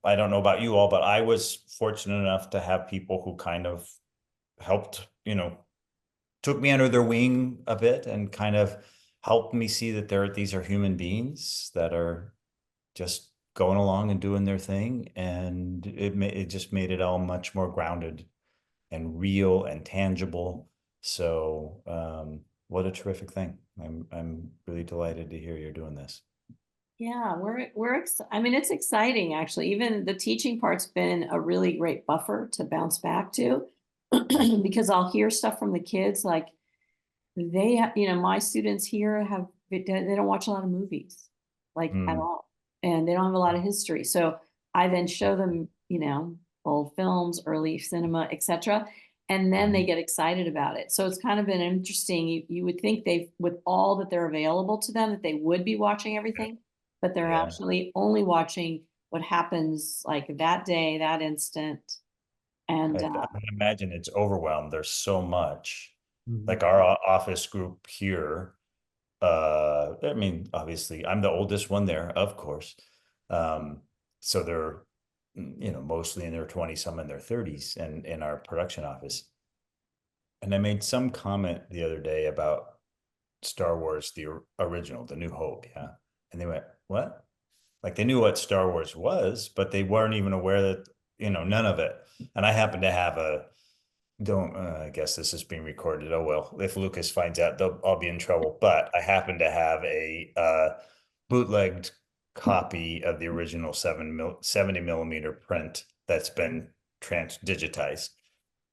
I don't know about you all, but I was fortunate enough to have people who kind of helped, took me under their wing a bit and kind of helped me see that these are human beings that are just going along and doing their thing. And it just made it all much more grounded and real and tangible. So, what a terrific thing. I'm really delighted to hear you're doing this. Yeah, I mean, it's exciting actually. Even the teaching part's been a really great buffer to bounce back to because I'll hear stuff from the kids like my students here they don't watch a lot of movies like at Mm. all, and they don't have a lot of history. So I then show them, old films, early cinema, etc. And then they Mhm. get excited about it. So it's kind of been interesting. You would think with all that they're available to them, that they would be watching everything, but they're Yeah. actually only watching what happens like that day, that instant. And I can imagine it's overwhelmed. There's so much. Mhm. Like our office group here, I mean, obviously, I'm the oldest one there, of course. Um, so they're, mostly in their 20s, some in their 30s, and in our production office. And I made some comment the other day about Star Wars, the original, The New Hope, yeah. And they went, "What?" Like they knew what Star Wars was, but they weren't even aware that, none of it. And I happen to have don't, I guess this is being recorded. Oh, well, if Lucas finds out, I'll be in trouble. But I happen to have a bootlegged copy of the original 70 millimeter print that's been trans digitized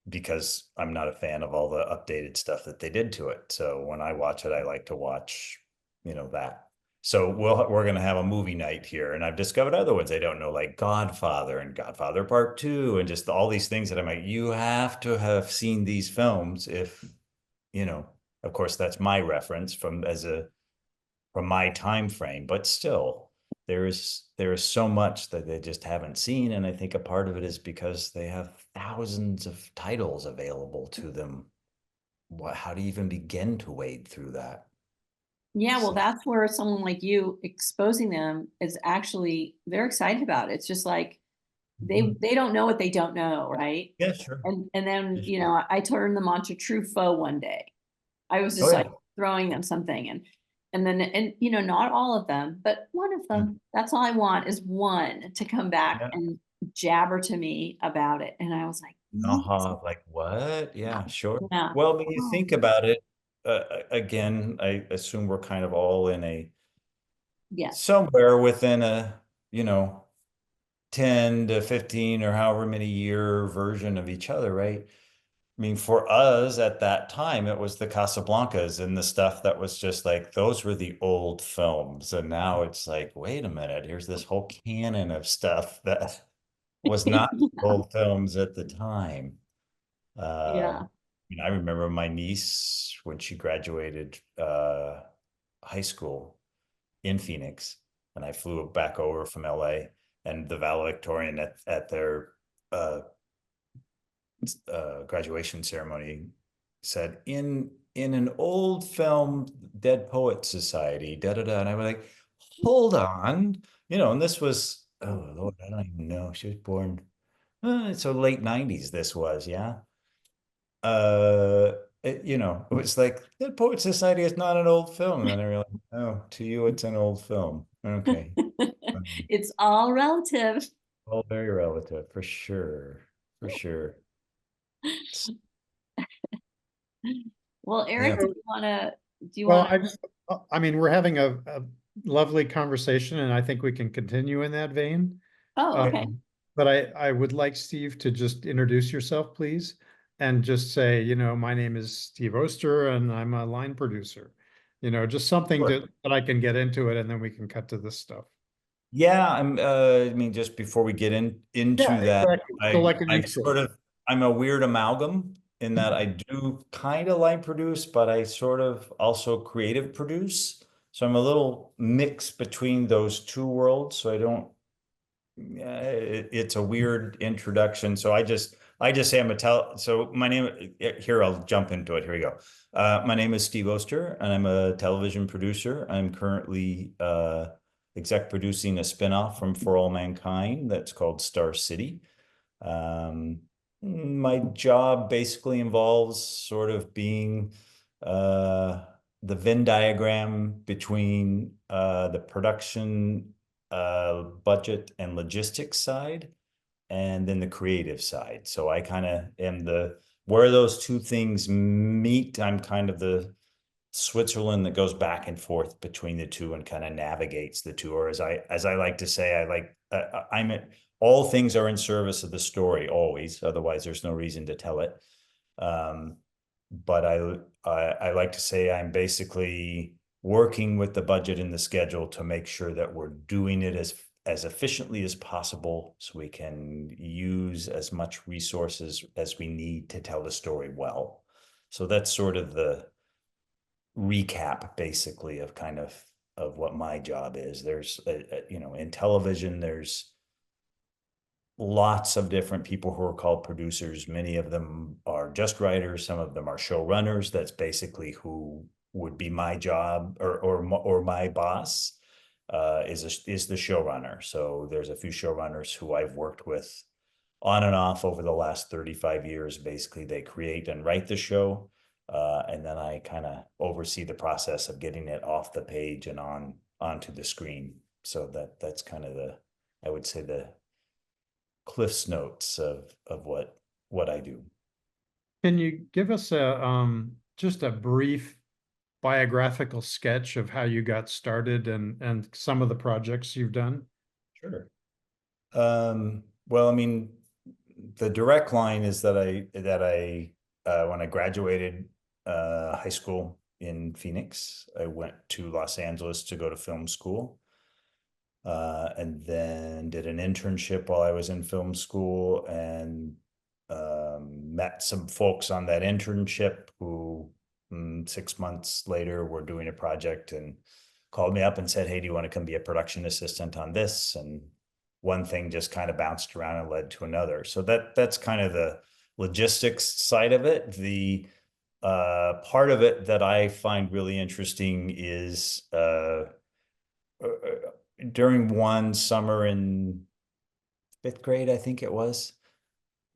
because I'm not a fan of all the updated stuff that they did to it. So when I watch it, I like to watch, that. So we're gonna have a movie night here, and I've discovered other ones I don't know, like Godfather and Godfather Part Two, and just all these things that I'm like, you have to have seen these films if, you know, of course that's my reference from my time frame, but still there is so much that they just haven't seen, and I think a part of it is because they have thousands of titles available to them. How do you even begin to wade through that? yeah, well, So, that's where someone like you exposing them is actually, they're excited about it. It's just like they Mhm. they don't know what they don't know, right? yeah, sure. And then, Yeah, sure. I turned them on to Truffaut one day. I was Oh just yeah. like throwing them something, and then not all of them, but one of Mm. them. That's all I want is one to come back Yeah. and jabber to me about it. And I was like, yes, Uh-huh. Like what? Yeah, sure. yeah, Well, when you oh, think about it, again, I assume we're kind of all in a yes, somewhere within a, 10 to 15 or however many year version of each other, right? I mean, for us at that time, it was the Casablancas and the stuff that was just like, those were the old films. And now it's like, wait a minute, here's this whole canon of stuff that was not old films at the time. yeah. I remember my niece when she graduated high school in Phoenix, and I flew back over from LA, and the valedictorian at their uh, graduation ceremony said, in an old film, Dead Poet Society, da da da, and I was like, hold on, and this was, oh Lord, I don't even know. She was born so late 90s. This was, yeah. It was like Dead Poet Society is not an old film, and then I realized, oh, to you it's an old film. Okay. It's all relative. All very relative, for sure. For sure. Well, Yeah. Eric, So, do you well, want I mean, we're having a lovely conversation, and I think we can continue in that vein. oh, okay. But I would like Steve to just introduce yourself, please, and just say, my name is Steve Oster, and I'm a line producer. Just something Sure. that I can get into it, and then we can cut to this stuff. Yeah, I mean, just before we get Yeah, into that, exactly. So I like an I intro. sort of I'm a weird amalgam in that I do kind of line produce, but I sort of also creative produce. So I'm a little mix between those two worlds. So I don't it's a weird introduction. So I just say I'm a so my name here, I'll jump into it. Here we go. My name is Steve Oster, and I'm a television producer. I'm currently exec producing a spinoff from For All Mankind that's called Star City. My job basically involves sort of being the Venn diagram between the production budget and logistics side, and then the creative side. So I kind of am where those two things meet, I'm kind of the Switzerland that goes back and forth between the two and kind of navigates the two. Or as I like to say, I'm at all things are in service of the story always. Otherwise, there's no reason to tell it. But I like to say I'm basically working with the budget and the schedule to make sure that we're doing it as efficiently as possible, so we can use as much resources as we need to tell the story well. So that's sort of the recap basically of kind of what my job is. There's in television, there's lots of different people who are called producers. Many of them are just writers, some of them are showrunners. That's basically who would be my job, or my boss is the showrunner. So there's a few showrunners who I've worked with on and off over the last 35 years. Basically, they create and write the show, and then I kind of oversee the process of getting it off the page and onto the screen. So that's kind of I would say the Cliff's notes of what I do. Can you give us just a brief biographical sketch of how you got started and some of the projects you've done? Sure. Well, I mean, the direct line is that I when I graduated high school in Phoenix, I went to Los Angeles to go to film school. And then did an internship while I was in film school, and met some folks on that internship who 6 months later were doing a project and called me up and said, "Hey, do you want to come be a production assistant on this?" And one thing just kind of bounced around and led to another. So that's kind of the logistics side of it. The part of it that I find really interesting is during one summer in fifth grade, I think it was.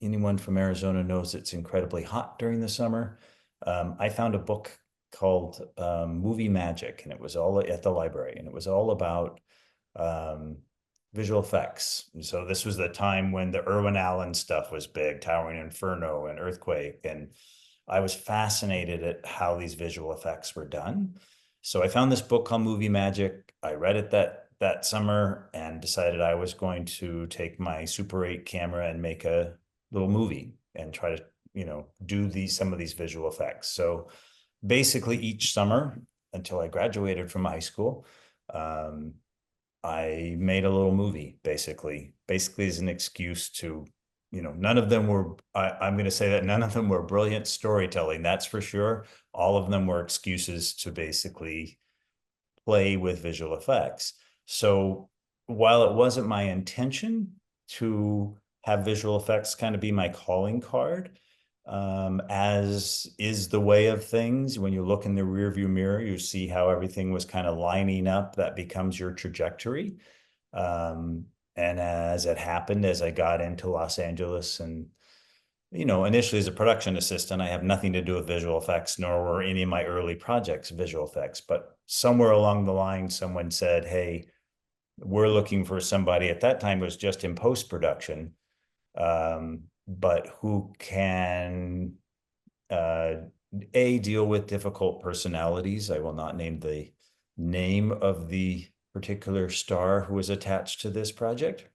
Anyone from Arizona knows it's incredibly hot during the summer. I found a book called Movie Magic, and it was all at the library, and it was all about um, visual effects. And so this was the time when the Irwin Allen stuff was big, Towering Inferno and Earthquake, and I was fascinated at how these visual effects were done. So I found this book called Movie Magic. I read it that summer and decided I was going to take my Super 8 camera and make a little movie and try to, do some of these visual effects. So basically each summer until I graduated from high school, I made a little movie, basically as an excuse to, none of them were, I'm going to say that none of them were brilliant storytelling, that's for sure. All of them were excuses to basically play with visual effects. So while it wasn't my intention to have visual effects kind of be my calling card, as is the way of things, when you look in the rearview mirror, you see how everything was kind of lining up. That becomes your trajectory. And as it happened, as I got into Los Angeles and, initially as a production assistant, I have nothing to do with visual effects, nor were any of my early projects visual effects. But somewhere along the line, someone said, "Hey, we're looking for somebody." At that time, it was just in post-production, but who can deal with difficult personalities. I will not name the name of the particular star who was attached to this project,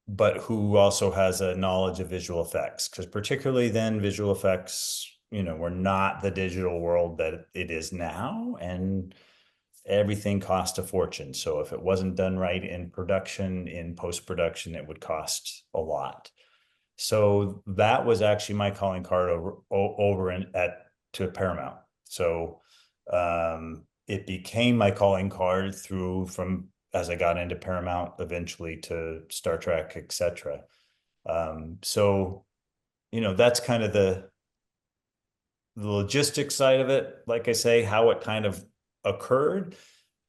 but who also has a knowledge of visual effects, because particularly then visual effects, were not the digital world that it is now, and everything cost a fortune. So if it wasn't done right in production, in post-production, it would cost a lot. So that was actually my calling card over to Paramount. So it became my calling card from as I got into Paramount, eventually to Star Trek, etc. So that's kind of the logistics side of it. Like I say, how it kind of occurred.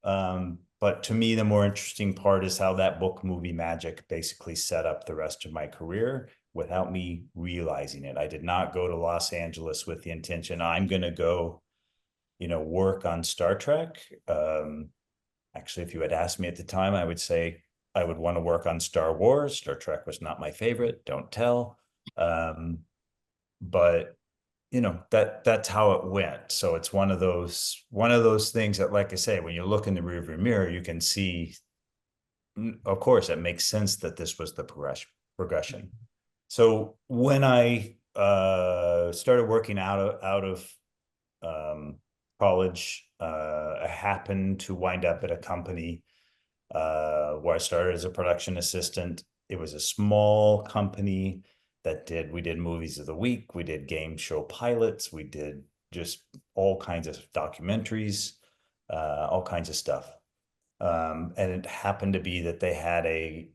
But to me, the more interesting part is how that book movie magic basically set up the rest of my career without me realizing it. I did not go to Los Angeles with the intention, I'm going to go, work on Star Trek. Actually, if you had asked me at the time, I would say I would want to work on Star Wars. Star Trek was not my favorite, don't tell. But that's how it went. So it's one of those things that, like I say, when you look in the rearview mirror, you can see, of course, it makes sense that this was the progression. So when I started working out of college, I happened to wind up at a company where I started as a production assistant. It was a small company we did movies of the week, we did game show pilots, we did just all kinds of documentaries, all kinds of stuff. And it happened to be that they had a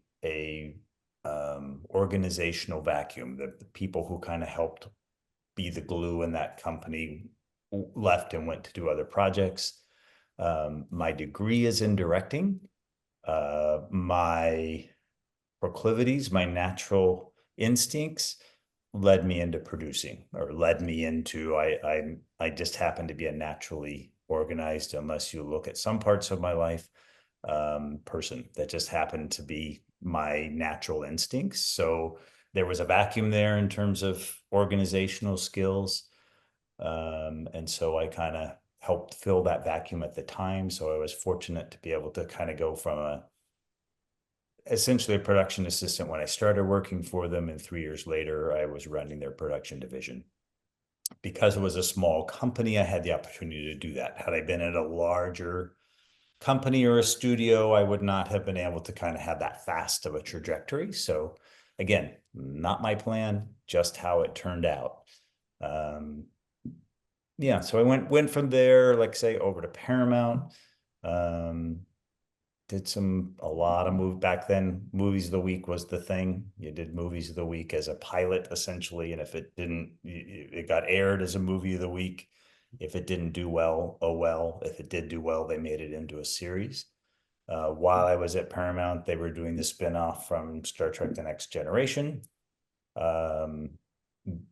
organizational vacuum. The people who kind of helped be the glue in that company left and went to do other projects. My degree is in directing. My proclivities, my natural instincts led me into producing, or led me into, I just happen to be a naturally organized, unless you look at some parts of my life, person. That just happened to be my natural instincts. So there was a vacuum there in terms of organizational skills. And so I kind of helped fill that vacuum at the time. So I was fortunate to be able to kind of go from essentially a production assistant when I started working for them, and 3 years later, I was running their production division. Because it was a small company, I had the opportunity to do that. Had I been at a larger company or a studio, I would not have been able to kind of have that fast of a trajectory. So again, not my plan, just how it turned out. Yeah, so I went from there, like say, over to Paramount. Did a lot of back then. Movies of the week was the thing. You did movies of the week as a pilot, essentially, and if it didn't, it got aired as a movie of the week. If it didn't do well, oh well. If it did do well, they made it into a series. While I was at Paramount, they were doing the spinoff from Star Trek: The Next Generation.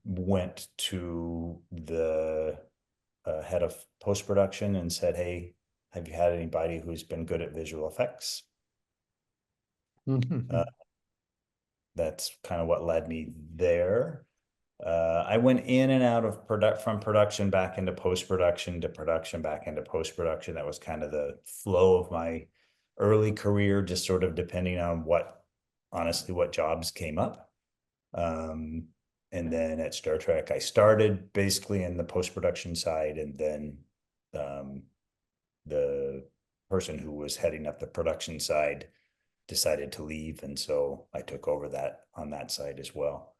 Went to the head of post-production and said, hey, have you had anybody who's been good at visual effects? That's kind of what led me there. I went in and out of from production back into post-production to production back into post-production. That was kind of the flow of my early career, just sort of depending on honestly, what jobs came up. And then at Star Trek, I started basically in the post-production side, and then the person who was heading up the production side decided to leave, and so I took over that on that side as well.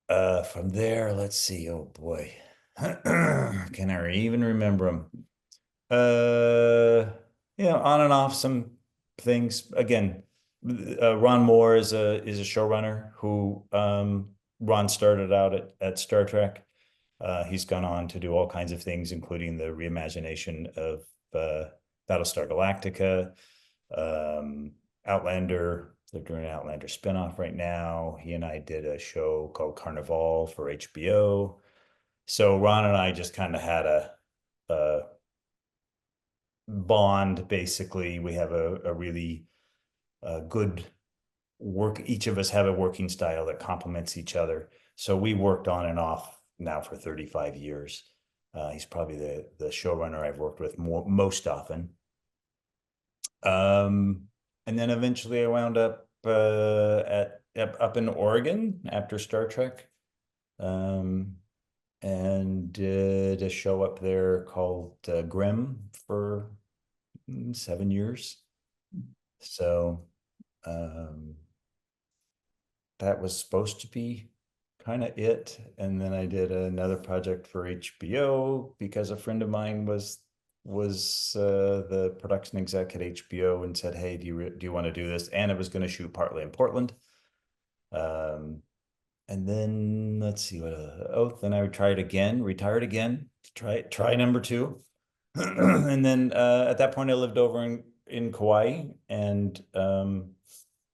From there, let's see. Oh boy, can I even remember them? On and off some things. Again, Ron Moore is a showrunner who Ron started out at Star Trek. He's gone on to do all kinds of things, including the reimagination of Battlestar Galactica, Outlander. They're doing an Outlander spinoff right now. He and I did a show called Carnival for HBO. So Ron and I just kind of had a bond. Basically, we have a really good work. Each of us have a working style that complements each other. So we worked on and off now for 35 years. He's probably the showrunner I've worked with most often. And then eventually I wound up up in Oregon after Star Trek. And did a show up there called Grimm for 7 years. So that was supposed to be kind of it. And then I did another project for HBO because a friend of mine was the production exec at HBO and said, hey, do you want to do this? And it was going to shoot partly in Portland. And then let's see then I retired again, try number two. And then at that point I lived over in Kauai, and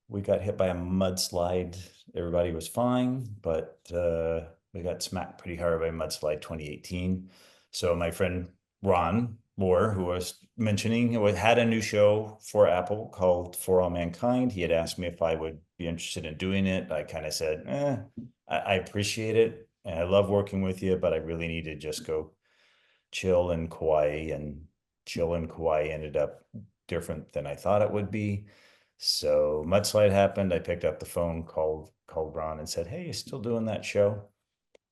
we got hit by a mudslide. Everybody was fine, but we got smacked pretty hard by a mudslide 2018. So my friend Ron Moore, who I was mentioning, had a new show for Apple called For All Mankind. He had asked me if I would be interested in doing it. I kind of said, I appreciate it and I love working with you, but I really need to just go chill in Kauai, and chill in Kauai ended up different than I thought it would be. So mudslide happened. I picked up the phone, called Ron and said, "Hey, you still doing that show?"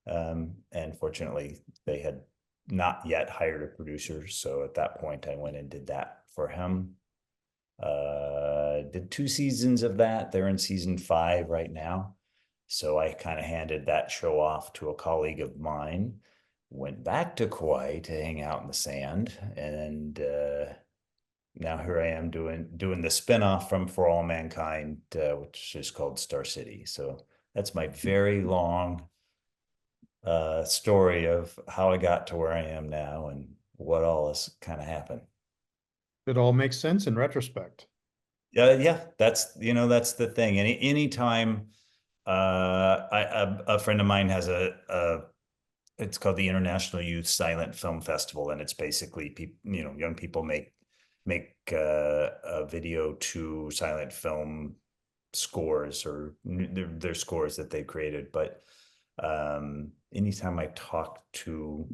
And fortunately, they had not yet hired a producer. So at that point, I went and did that for him. Did 2 seasons of that. They're in season 5 right now. So I kind of handed that show off to a colleague of mine, went back to Kauai to hang out in the sand, and now here I am doing the spinoff from For All Mankind, which is called Star City. So that's my very long story of how I got to where I am now and what all has kind of happened. It all makes sense in retrospect. Yeah, that's the thing. Anytime a friend of mine has it's called the International Youth Silent Film Festival, and it's basically people, young people make a video to silent film scores, or their scores that they created. But anytime I talk to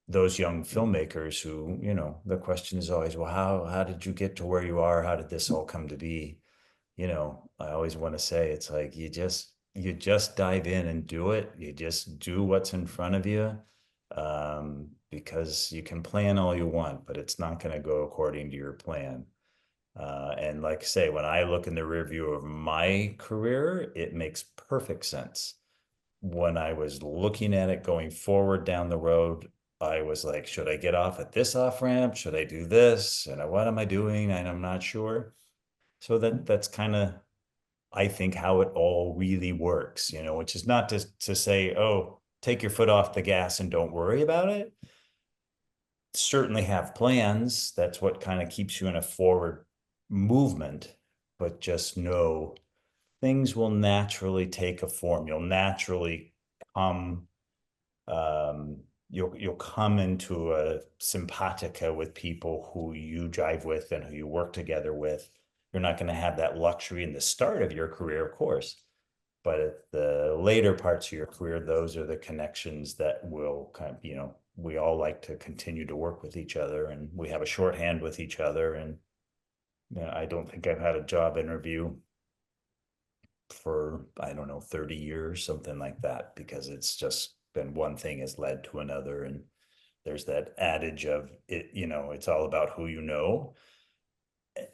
those young filmmakers who, the question is always, well, how did you get to where you are? How did this all come to be? I always want to say it's like you just dive in and do it. You just do what's in front of you. Because you can plan all you want, but it's not going to go according to your plan. And like I say, when I look in the rear view of my career, it makes perfect sense. When I was looking at it going forward down the road, I was like, should I get off at this off ramp? Should I do this? And what am I doing? And I'm not sure. So that's kind of, I think, how it all really works, which is not to say, oh, take your foot off the gas and don't worry about it. Certainly have plans. That's what kind of keeps you in a forward movement, but just know things will naturally take a form. You'll naturally come, um, you'll come into a simpatica with people who you drive with and who you work together with. You're not going to have that luxury in the start of your career, of course, but at the later parts of your career, those are the connections that will kind of, we all like to continue to work with each other, and we have a shorthand with each other. And I don't think I've had a job interview for, I don't know, 30 years, something like that, because it's just been one thing has led to another. And there's that adage of it, it's all about who you know.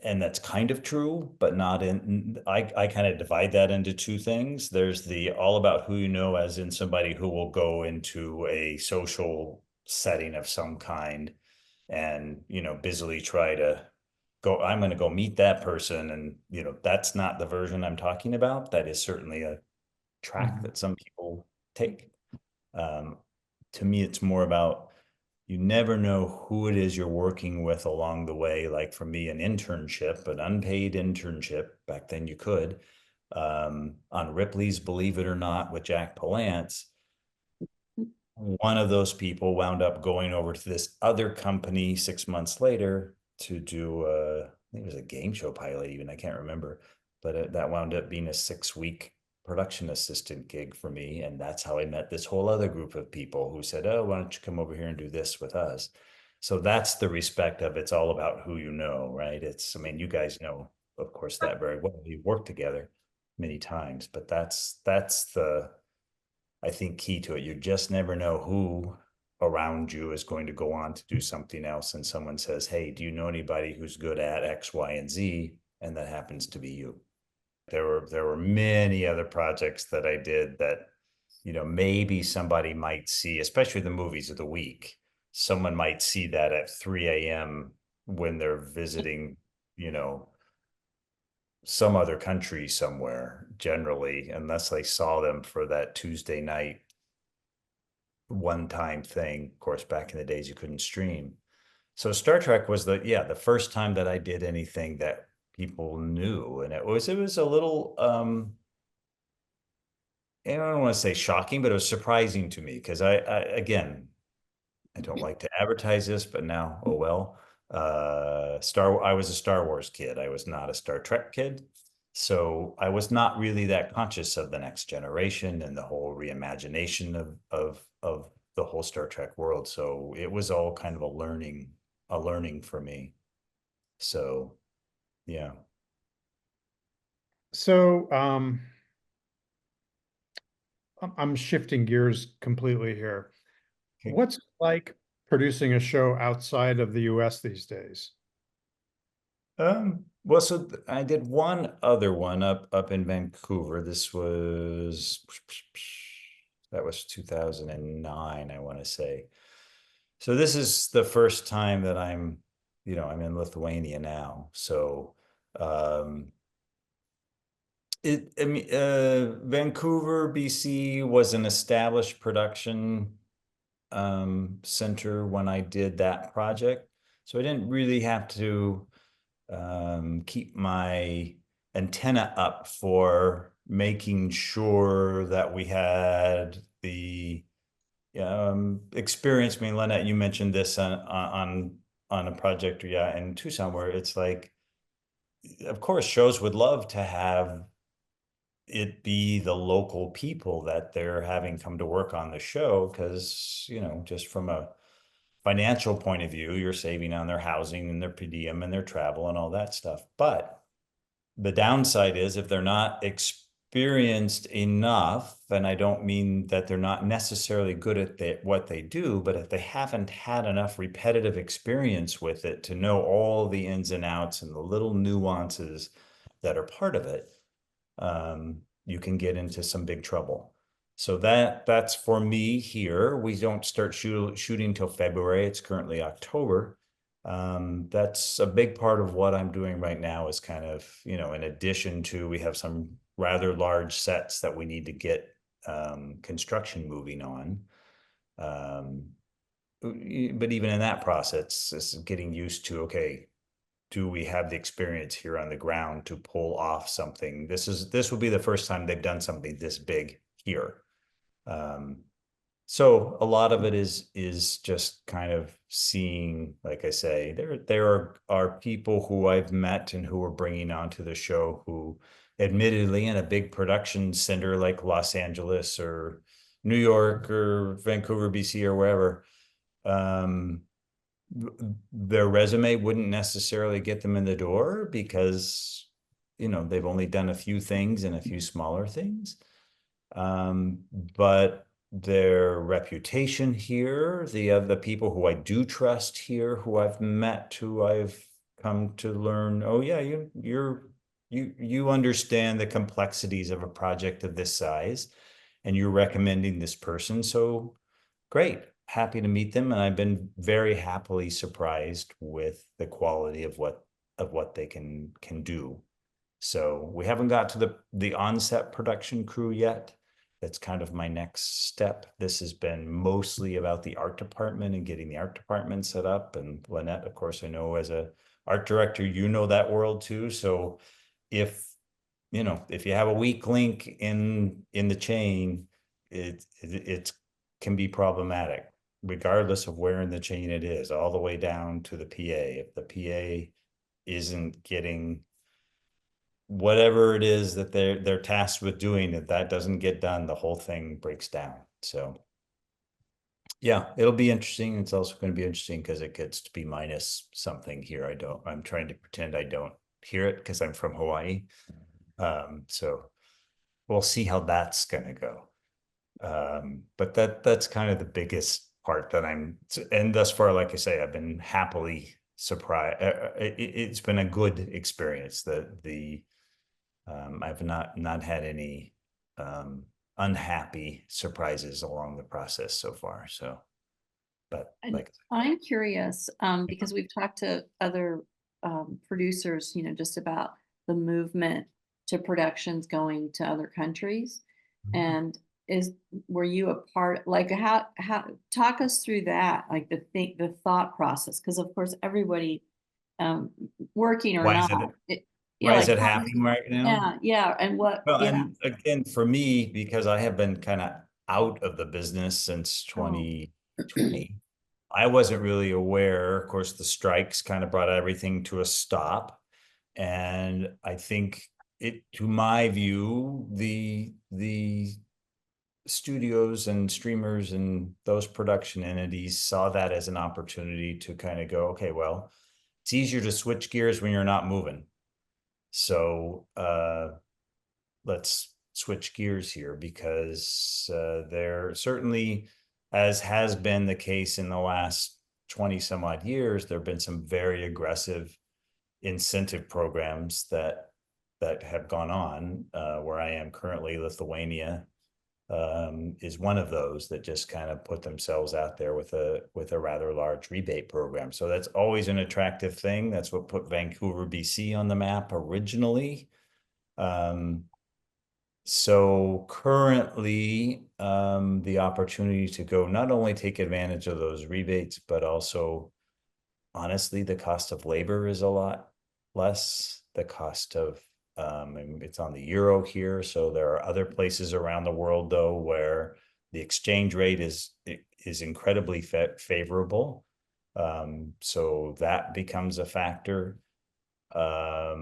And that's kind of true, but not in, I kind of divide that into two things. There's the all about who you know, as in somebody who will go into a social setting of some kind and, busily try to go, I'm going to go meet that person. And, that's not the version I'm talking about. That is certainly a track that some people take. Um, to me, it's more about, you never know who it is you're working with along the way. Like for me, an internship, an unpaid internship, back then you could, on Ripley's Believe It or Not with Jack Palance. One of those people wound up going over to this other company 6 months later to do, I think it was a game show pilot even, I can't remember, but that wound up being a 6-week production assistant gig for me. And that's how I met this whole other group of people who said, oh, why don't you come over here and do this with us? So that's the respect of, it's all about who you know, right? I mean, you guys know, of course, that very well. You've worked together many times, but that's the, I think, key to it. You just never know who around you is going to go on to do something else. And someone says, hey, do you know anybody who's good at X, Y, and Z? And that happens to be you. There were many other projects that I did that, maybe somebody might see, especially the movies of the week. Someone might see that at 3 a.m. when they're visiting, some other country somewhere, generally, unless I saw them for that Tuesday night one time thing. Of course, back in the days, you couldn't stream. So Star Trek was the first time that I did anything that people knew. And it was a little, I don't want to say shocking, but it was surprising to me because again, I don't like to advertise this, but now, oh well. I was a Star Wars kid. I was not a Star Trek kid. So I was not really that conscious of the next generation and the whole reimagination of the whole Star Trek world. So it was all kind of a learning for me. So yeah. So, I'm shifting gears completely here. Okay. What's it like producing a show outside of the US these days? Well, so I did one other one up in Vancouver. That was 2009, I want to say. So this is the first time that I'm in Lithuania now. So um I mean, Vancouver, BC was an established production center when I did that project. So I didn't really have to keep my antenna up for making sure that we had the experience. I mean, Lynette, you mentioned this on a project, yeah, in Tucson, where it's like, of course, shows would love to have it be the local people that they're having come to work on the show, because just from a financial point of view, you're saving on their housing and their per diem and their travel and all that stuff. But the downside is if they're not experienced enough, and I don't mean that they're not necessarily good at what they do, but if they haven't had enough repetitive experience with it to know all the ins and outs and the little nuances that are part of it, you can get into some big trouble. So that's for me here. We don't start shooting till February. It's currently October. That's a big part of what I'm doing right now is kind of, in addition to, we have some rather large sets that we need to get construction moving on. But even in that process, it's getting used to, okay, do we have the experience here on the ground to pull off something? This will be the first time they've done something this big here. Um, so a lot of it is just kind of seeing, like I say, there are people who I've met and who are bringing onto the show who, admittedly, in a big production center like Los Angeles or New York or Vancouver, BC, or wherever, um, their resume wouldn't necessarily get them in the door because they've only done a few things and a few smaller things. Um, but their reputation here, the people who I do trust here, who I've met, who I've come to learn, oh yeah, you understand the complexities of a project of this size, and you're recommending this person. So great, happy to meet them, and I've been very happily surprised with the quality of what they can do. So we haven't got to the onset production crew yet. That's kind of my next step. This has been mostly about the art department and getting the art department set up. And Lynette, of course, I know as a art director, that world too. So if if you have a weak link in the chain, it can be problematic, regardless of where in the chain it is, all the way down to the PA. If the PA isn't getting whatever it is that they're tasked with doing, if that doesn't get done, the whole thing breaks down. So yeah, it'll be interesting. It's also going to be interesting because it gets to be minus something here. I'm trying to pretend I don't hear it because I'm from Hawaii. So we'll see how that's gonna go. But that's kind of the biggest part and thus far, like I say, I've been happily surprised. It's been a good experience. I've not had any unhappy surprises along the process so far. So, but And like, I'm curious, because we've talked to other producers, just about the movement to productions going to other countries. And were you a part, like how, talk us through that, like the thought process, because of course everybody, um, working or Why not, is it, yeah, why is like, it happening right now? yeah, and what, Well, yeah. and again, for me, because I have been kind of out of the business since Oh. 2020, I wasn't really aware. Of course, the strikes kind of brought everything to a stop. And I think it, to my view, the studios and streamers and those production entities saw that as an opportunity to kind of go, okay, well, it's easier to switch gears when you're not moving. So let's switch gears here because there certainly, as has been the case in the last 20 some odd years, there have been some very aggressive incentive programs that have gone on. Where I am currently, Lithuania is one of those that just kind of put themselves out there with a rather large rebate program. So that's always an attractive thing. That's what put Vancouver, BC on the map originally. So currently, the opportunity to go not only take advantage of those rebates, but also, honestly, the cost of labor is a lot less. The cost of, and it's on the euro here, so there are other places around the world though where the exchange rate is incredibly favorable. So that becomes a factor. Yeah,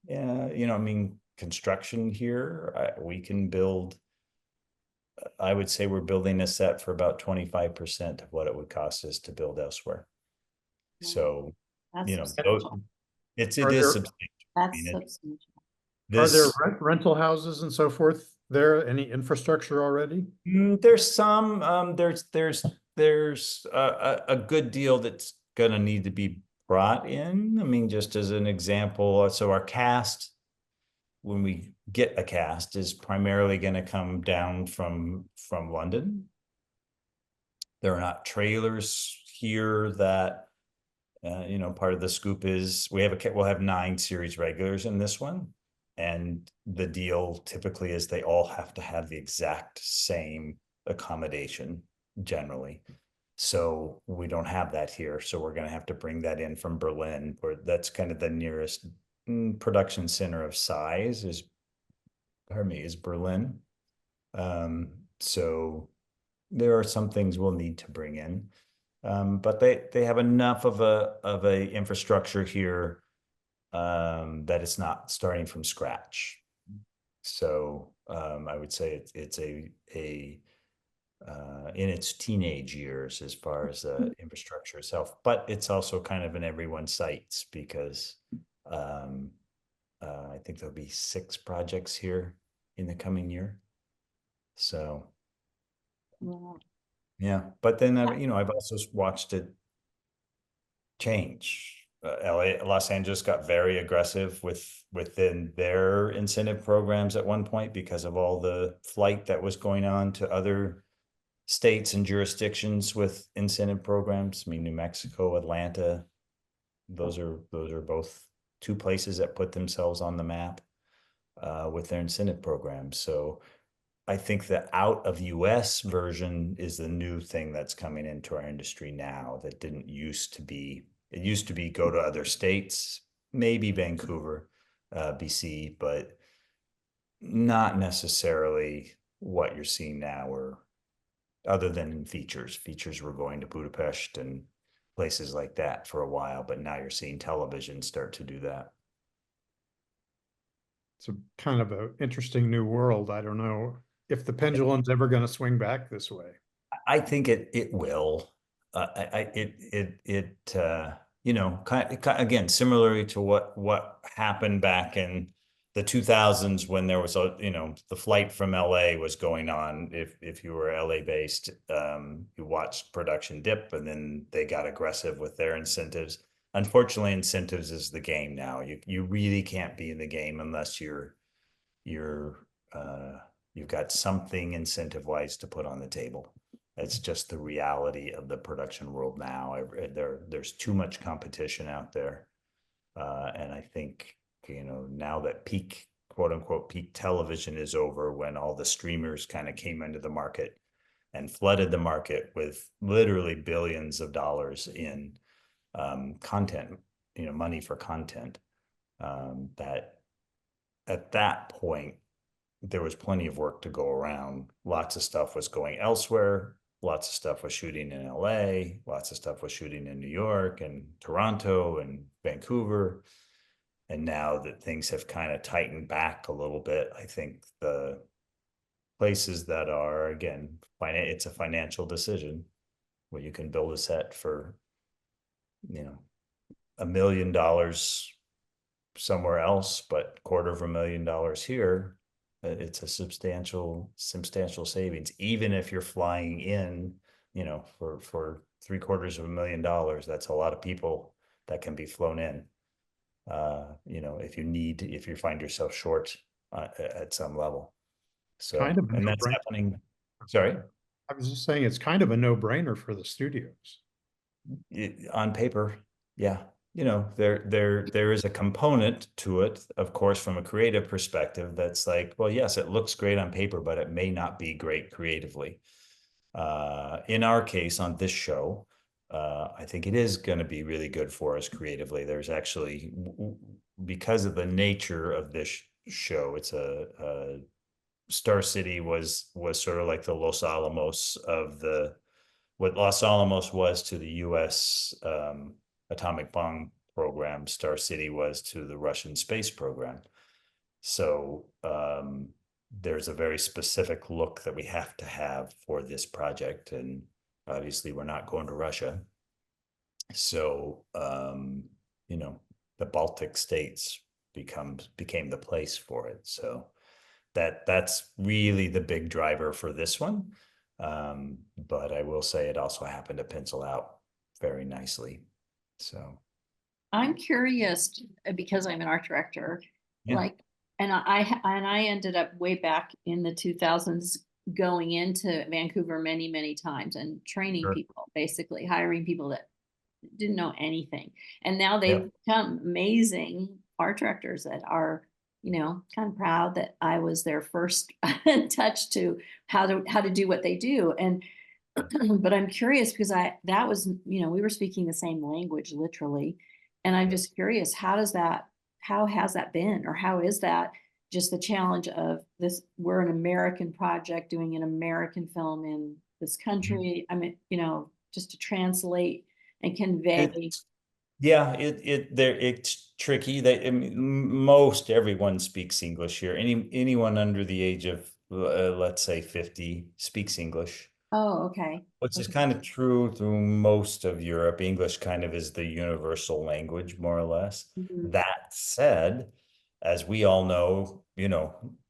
I mean, construction here, we can build, I would say we're building a set for about 25% of what it would cost us to build elsewhere. Wow, So, that's those, substantial. it Are is there substantial. I That's mean, substantial. are there this, rental houses and so forth there? Any infrastructure already? there's some, there's a good deal that's gonna need to be brought in. I mean, just as an example, so our cast, when we get a cast, is primarily going to come down from London. There are not trailers here that part of the scoop is we'll have 9 series regulars in this one, and the deal typically is they all have to have the exact same accommodation generally. So we don't have that here, so we're going to have to bring that in from Berlin, where that's kind of the nearest production center of size is, pardon me, is Berlin. So there are some things we'll need to bring in. But they have enough of a infrastructure here that it's not starting from scratch. So I would say it's a in its teenage years as far as the infrastructure itself, but it's also kind of in everyone's sights because um, I think there'll be 6 projects here in the coming year. So Wow. yeah, but then I've also watched it change. Los Angeles got very aggressive within their incentive programs at one point because of all the flight that was going on to other states and jurisdictions with incentive programs. I mean, New Mexico, Atlanta, those are both 2 places that put themselves on the map with their incentive programs. So I think the out of US version is the new thing that's coming into our industry now that didn't used to be. It used to be go to other states, maybe Vancouver, BC, but not necessarily what you're seeing now, or other than features. Features were going to Budapest and places like that for a while, but now you're seeing television start to do that. It's a kind of an interesting new world. I don't know if the pendulum's ever going to swing back this way. I think it will. Again, similarly to what happened back in the 2000s when there was the flight from LA was going on. If you were LA based, you watched production dip, and then they got aggressive with their incentives. Unfortunately, incentives is the game now. You really can't be in the game unless you're you've got something incentive wise to put on the table. It's just the reality of the production world now. There's too much competition out there, and I think now that peak quote unquote peak television is over, when all the streamers kind of came into the market and flooded the market with literally billions of dollars in content, money for content. That at that point, there was plenty of work to go around. Lots of stuff was going elsewhere. Lots of stuff was shooting in LA. Lots of stuff was shooting in New York and Toronto and Vancouver. And now that things have kind of tightened back a little bit, I think the places that are, again, it's a financial decision where you can build a set for, $1 million somewhere else, but $250,000 here. It's a substantial savings, even if you're flying in, for $750,000. That's a lot of people that can be flown in. If you find yourself short at some level. Kind So, of a and that's no-brainer. happening. Sorry. I was just saying, it's kind of a no-brainer for the studios. On paper, yeah. There is a component to it, of course, from a creative perspective, that's like, well, yes, it looks great on paper, but it may not be great creatively. In our case, on this show, I think it is going to be really good for us creatively. There's actually, because of the nature of this show, it's a Star City was sort of like the Los Alamos of what Los Alamos was to the U.S. Atomic bomb program, Star City was to the Russian space program. So there's a very specific look that we have to have for this project, and obviously we're not going to Russia. So the Baltic states became the place for it. So that's really the big driver for this one. But I will say it also happened to pencil out very nicely. So I'm curious because I'm an art director, yeah. like, and I ended up way back in the 2000s going into Vancouver many, many times and training Sure. people, basically hiring people that didn't know anything. And now Yeah. they've become amazing art directors that are, kind of proud that I was their first touch to how to do what they do. And but I'm curious because that was, we were speaking the same language literally. And I'm just curious, how has that been, or how is that just the challenge of this? We're an American project doing an American film in this country. I mean, just to translate and convey. Yeah, it's tricky. I mean, most everyone speaks English here. Anyone under the age of let's say 50 speaks English, Oh, okay. which is Okay. kind of true through most of Europe. English kind of is the universal language, more or less. Mhm. That said, as we all know,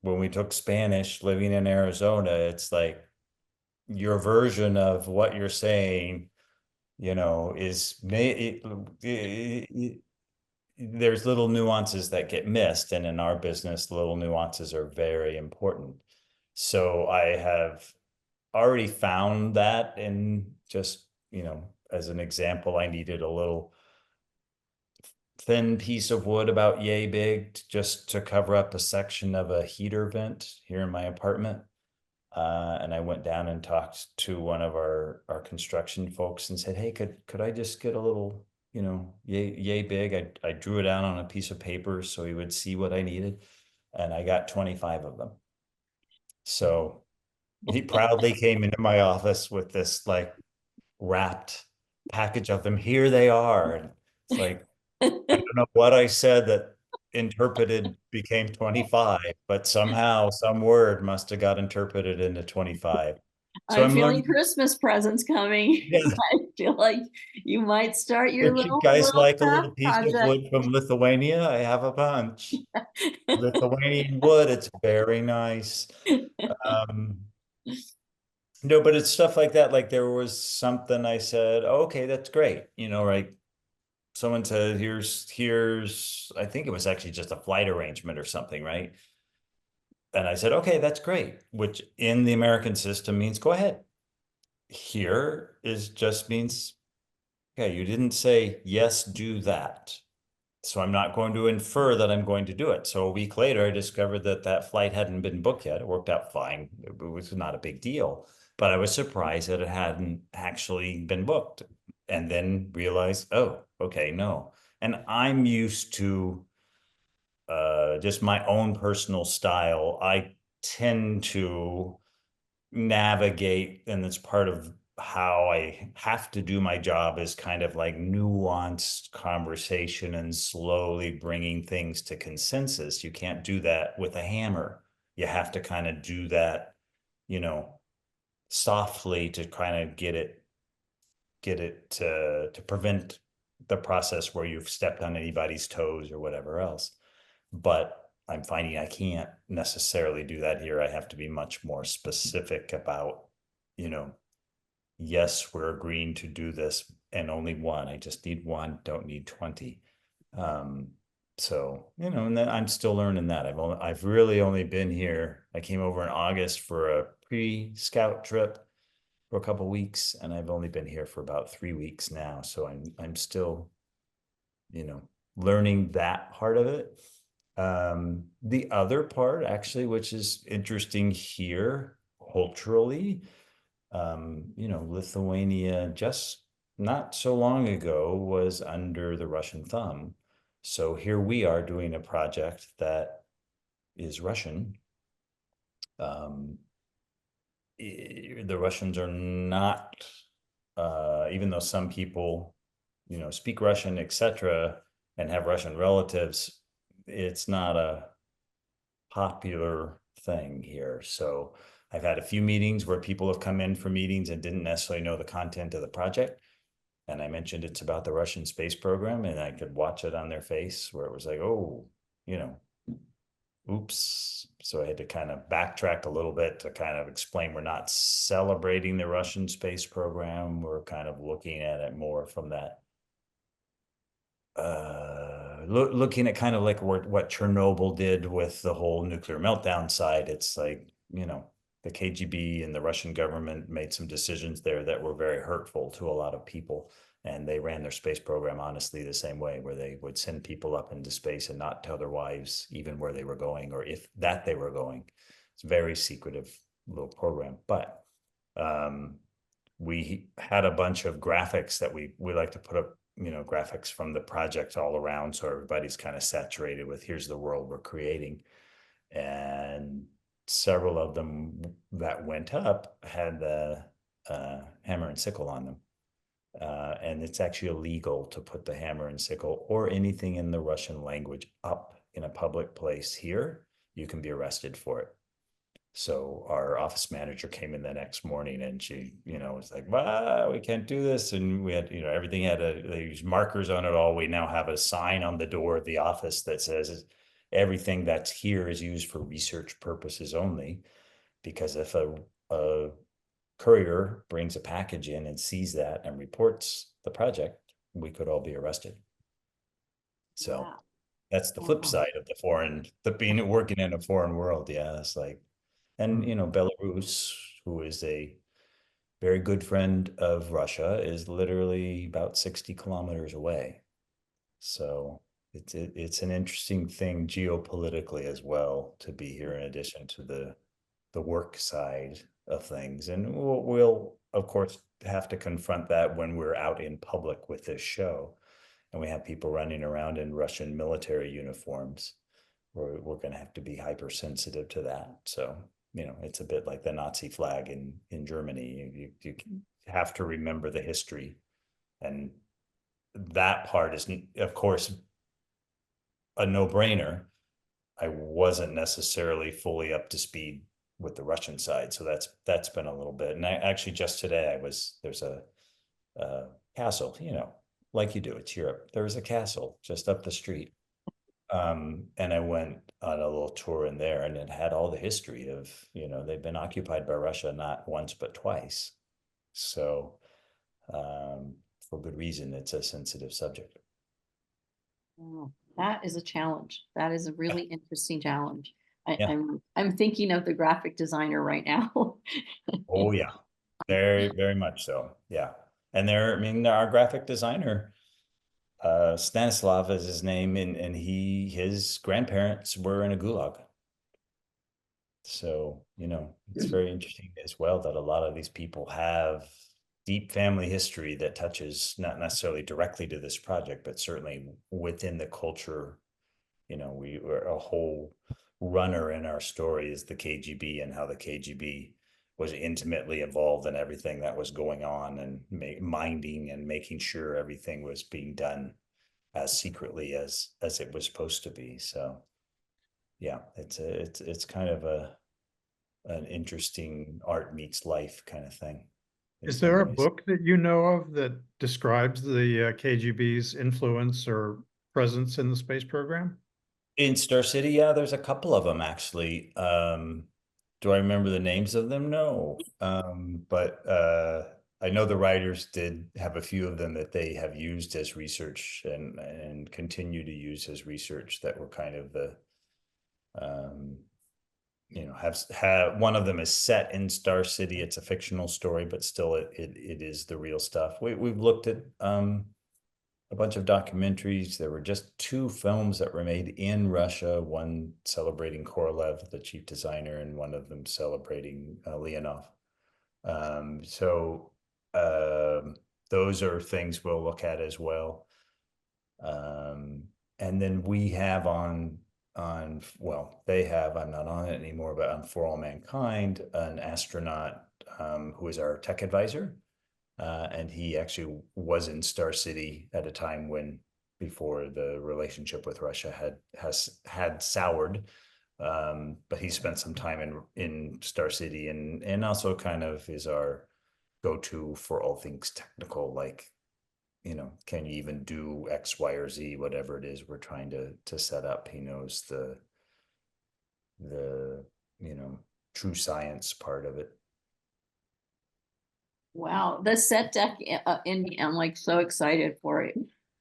when we took Spanish living in Arizona, it's like your version of what you're saying, is there's little nuances that get missed, and in our business, little nuances are very important. So I have already found that, and just, as an example, I needed a little thin piece of wood about yay big just to cover up a section of a heater vent here in my apartment. And I went down and talked to one of our construction folks and said, hey, could I just get a little, yay big? I drew it out on a piece of paper so he would see what I needed. And I got 25 of them. So he proudly came into my office with this like wrapped package of them. Here they are. And it's like, I don't know what I said that interpreted became 25, but somehow some word must have got interpreted into 25. So I'm I'm feeling learning. Christmas presents coming. Yeah, I feel like you might start your if you little guys little like a craft little piece of project. wood from Lithuania, I have a bunch. Lithuanian wood, it's very nice. Um, no, but it's stuff like that. Like there was something I said, oh, okay, that's great. Right. Someone said, here's, I think it was actually just a flight arrangement or something, right? And I said, okay, that's great, which in the American system means go ahead. Here is just means, okay, you didn't say, yes, do that. So I'm not going to infer that I'm going to do it. So a week later, I discovered that that flight hadn't been booked yet. It worked out fine. It was not a big deal, but I was surprised that it hadn't actually been booked, and then realized, oh, okay, no. And I'm used to just my own personal style. I tend to navigate, and it's part of how I have to do my job, is kind of like nuanced conversation and slowly bringing things to consensus. You can't do that with a hammer. You have to kind of do that, you know, softly to kind of get it to prevent the process where you've stepped on anybody's toes or whatever else. But I'm finding I can't necessarily do that here. I have to be much more specific about, you know, yes, we're agreeing to do this, and only one. I just need one, don't need 20. Um, so, you know, and then I'm still learning that. I've really only been here. I came over in August for a pre-scout trip for a couple weeks, and I've only been here for about 3 weeks now. So I'm still, you know, learning that part of it. The other part, actually, which is interesting here culturally, you know, Lithuania just not so long ago was under the Russian thumb. So here we are doing a project that is Russian. Um, the Russians are not, even though some people, you know, speak Russian, etc., and have Russian relatives, it's not a popular thing here. So I've had a few meetings where people have come in for meetings and didn't necessarily know the content of the project. And I mentioned it's about the Russian space program, and I could watch it on their face where it was like, oh, you know, oops. So I had to kind of backtrack a little bit to kind of explain we're not celebrating the Russian space program. We're kind of looking at it more from that looking at kind of like what Chernobyl did with the whole nuclear meltdown side. It's like, you know, the KGB and the Russian government made some decisions there that were very hurtful to a lot of people. And they ran their space program honestly the same way, where they would send people up into space and not tell their wives even where they were going or if that they were going. It's a very secretive little program. But um, we had a bunch of graphics that we like to put up, you know, graphics from the project all around, so everybody's kind of saturated with here's the world we're creating. And several of them that went up had the hammer and sickle on them. And it's actually illegal to put the hammer and sickle or anything in the Russian language up in a public place here. You can be arrested for it. So our office manager came in the next morning, and she, you know, was like, "Wow, we can't do this." And we had, you know, everything they used markers on it all. We now have a sign on the door of the office that says everything that's here is used for research purposes only. Because if a courier brings a package in and sees that and reports the project, we could all be arrested. So Wow. that's the flip Wow. side of the being working in a foreign world. Yeah, it's like, and Mm. you know, Belarus, who is a very good friend of Russia, is literally about 60 kilometers away. So it's an interesting thing geopolitically as well to be here in addition to the work side of things. And we'll of course have to confront that when we're out in public with this show and we have people running around in Russian military uniforms. We're going to have to be hypersensitive to that. So, you know, it's a bit like the Nazi flag in Germany. You have to remember the history, and that part is, of course, a no-brainer. I wasn't necessarily fully up to speed with the Russian side, so that's been a little bit. And I actually just today there's a castle, you know, like you do, it's Europe. There was a castle just up the street. And I went on a little tour in there, and it had all the history of, you know, they've been occupied by Russia not once but twice. So, for good reason, it's a sensitive subject. Wow. That is a challenge. That is a Yeah, really interesting challenge. yeah. I'm thinking of the graphic designer right now. Oh yeah. Very, very much so. Yeah. And I mean, our graphic designer, Stanislav is his name, and his grandparents were in a gulag. So, it's very interesting as well that a lot of these people have deep family history that touches not necessarily directly to this project, but certainly within the culture. We were a whole runner in our story is the KGB and how the KGB was intimately involved in everything that was going on and minding and making sure everything was being done as secretly as it was supposed to be. So yeah, it's kind of an interesting art meets life kind of thing in Is some there a ways. book that you know of that describes the KGB's influence or presence in the space program? In Star City, yeah, there's a couple of them actually. Do I remember the names of them? No. But I know the writers did have a few of them that they have used as research and continue to use as research that were kind of the um have one of them is set in Star City. It's a fictional story, but still it is the real stuff. We've looked at a bunch of documentaries. There were just two films that were made in Russia, one celebrating Korolev, the chief designer, and one of them celebrating Leonov. So those are things we'll look at as well. Um, and then we have well, they have, I'm not on it anymore, but on For All Mankind, an astronaut who is our tech advisor. And he actually was in Star City at a time when before the relationship with Russia had soured. But he spent some time in Star City and also kind of is our go-to for all things technical, like, can you even do X, Y, or Z, whatever it is we're trying to set up. He knows the true science part of it. Wow, the set deck in me, I'm like so excited for it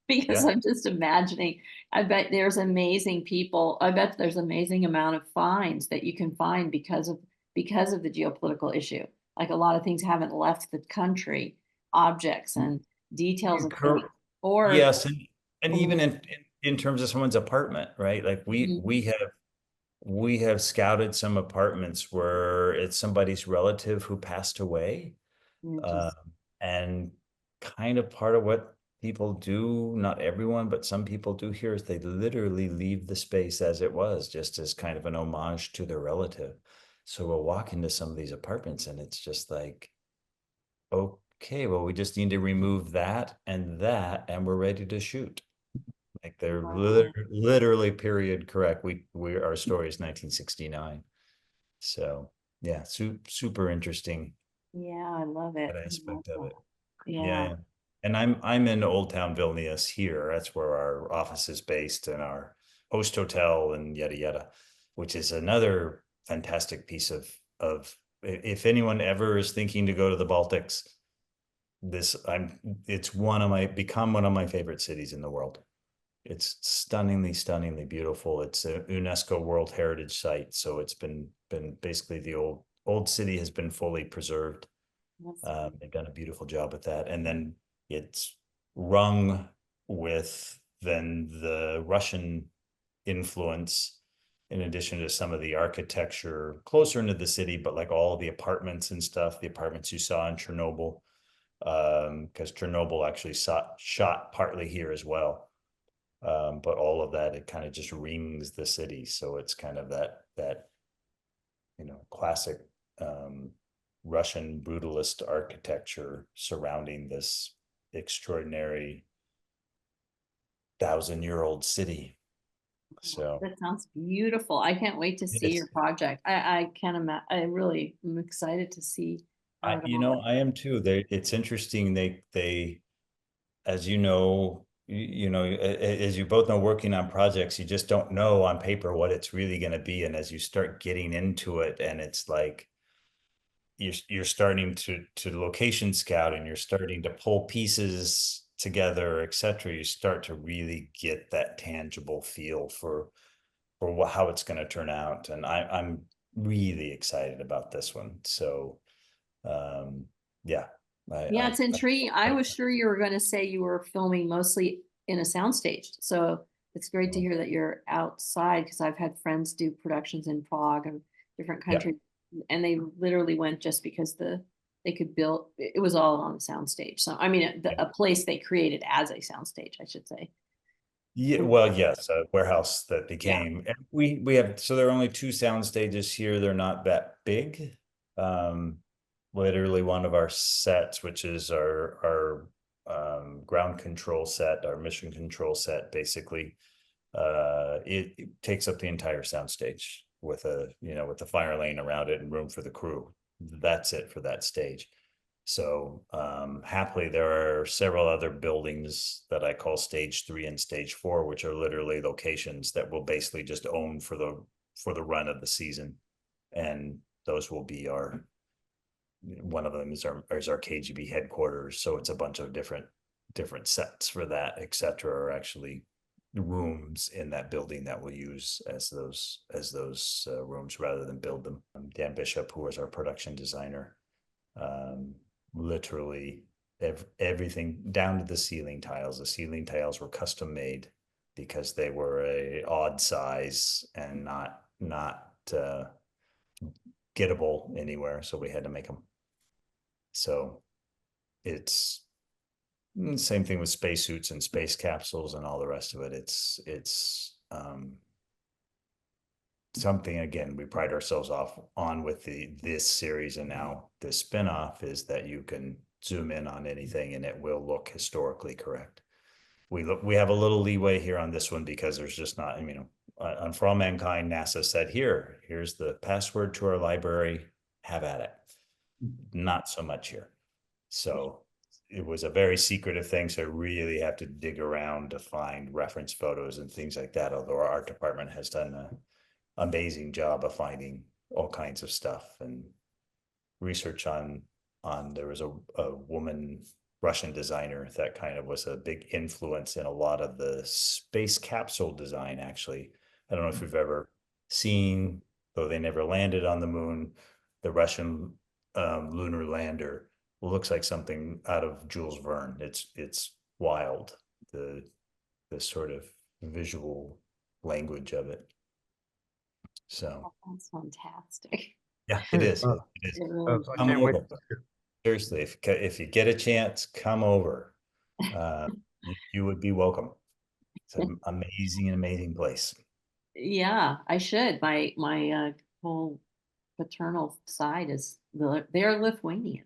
because Yeah. I'm just imagining. I bet there's amazing people. I bet there's amazing amount of finds that you can find because of the geopolitical issue. Like a lot of things haven't left the country, objects and details of things, or Yes, and even in terms of someone's apartment, right? Like Mhm. we have scouted some apartments where it's somebody's relative who passed away. Um, Just and kind of part of what people do, not everyone, but some people do here, is they literally leave the space as it was, just as kind of an homage to their relative. So we'll walk into some of these apartments and it's just like, okay, well, we just need to remove that, and we're ready to shoot. Like they're wow. literally period correct. Our story is 1969. So yeah, super interesting Yeah, I love it. that I love aspect of that. it. Yeah, Yeah. yeah. And I'm in Old Town Vilnius here. That's where our office is based and our host hotel and yada yada, which is another fantastic piece of if anyone ever is thinking to go to the Baltics, this I'm it's become one of my favorite cities in the world. It's stunningly beautiful. It's a UNESCO World Heritage Site, so it's been basically the old city has been fully preserved. That's They've done a beautiful job with that. And then it's rung with then the Russian influence, in addition to some of the architecture closer into the city, but like all the apartments and stuff, the apartments you saw in Chernobyl, because Chernobyl actually shot partly here as well. But all of that, it kind of just rings the city. So it's kind of that classic um, Russian brutalist architecture surrounding this extraordinary 1,000-year-old city. So That sounds beautiful. I can't wait to see it's your project. I can't imagine. I really am excited to see how it all. I am too. It's interesting. They as as you both know, working on projects, you just don't know on paper what it's really going to be. And as you start getting into it, and it's like you're starting to location scout and you're starting to pull pieces together, etc. You start to really get that tangible feel for how it's going to turn out. And I'm really excited about this one. So um, yeah, Yeah, it's intriguing. I I was sure you were going to say you were filming mostly in a soundstage. So it's great to hear that you're outside, because I've had friends do productions in Prague and different Yeah. countries, and they literally went just because they could build, it was all on the soundstage. So I mean, a place they created as a soundstage, I should say. Yeah, well, yes, a warehouse that Yeah. became, and we have, so there are only two sound stages here. They're not that big. Um, Literally one of our sets, which is our ground control set, our mission control set, basically, it takes up the entire sound stage with with the fire lane around it and room for the crew. That's it for that stage. So happily, there are several other buildings that I call stage 3 and stage 4, which are literally locations that we'll basically just own for the run of the season. And those will be one of them is our KGB headquarters. So it's a bunch of different sets for that, etc. Are actually rooms in that building that we'll use as those rooms rather than build them. Dan Bishop, who was our production designer, literally everything down to the ceiling tiles. The ceiling tiles were custom made because they were a odd size and not gettable anywhere, so we had to make them. So it's same thing with spacesuits and space capsules and all the rest of it. It's something, again, we pride ourselves off on with this series and now this spinoff, is that you can zoom in on anything and it will look historically correct. We have a little leeway here on this one because there's just not, on For All Mankind, NASA said, here's the password to our library, have at it. Not so much here. So it was a very secretive thing. So I really have to dig around to find reference photos and things like that. Although our art department has done an amazing job of finding all kinds of stuff and research on there was a woman Russian designer that kind of was a big influence in a lot of the space capsule design. Actually, I don't know if you've ever seen, though they never landed on the moon, the Russian lunar lander looks like something out of Jules Verne. It's wild, the sort of visual language of it. So That's fantastic. yeah, it is. It is. It really, I Come can't wait. over. Seriously, if you get a chance, come over. You would be welcome. It's an amazing place. yeah, I should. My whole paternal side is they're Lithuanian.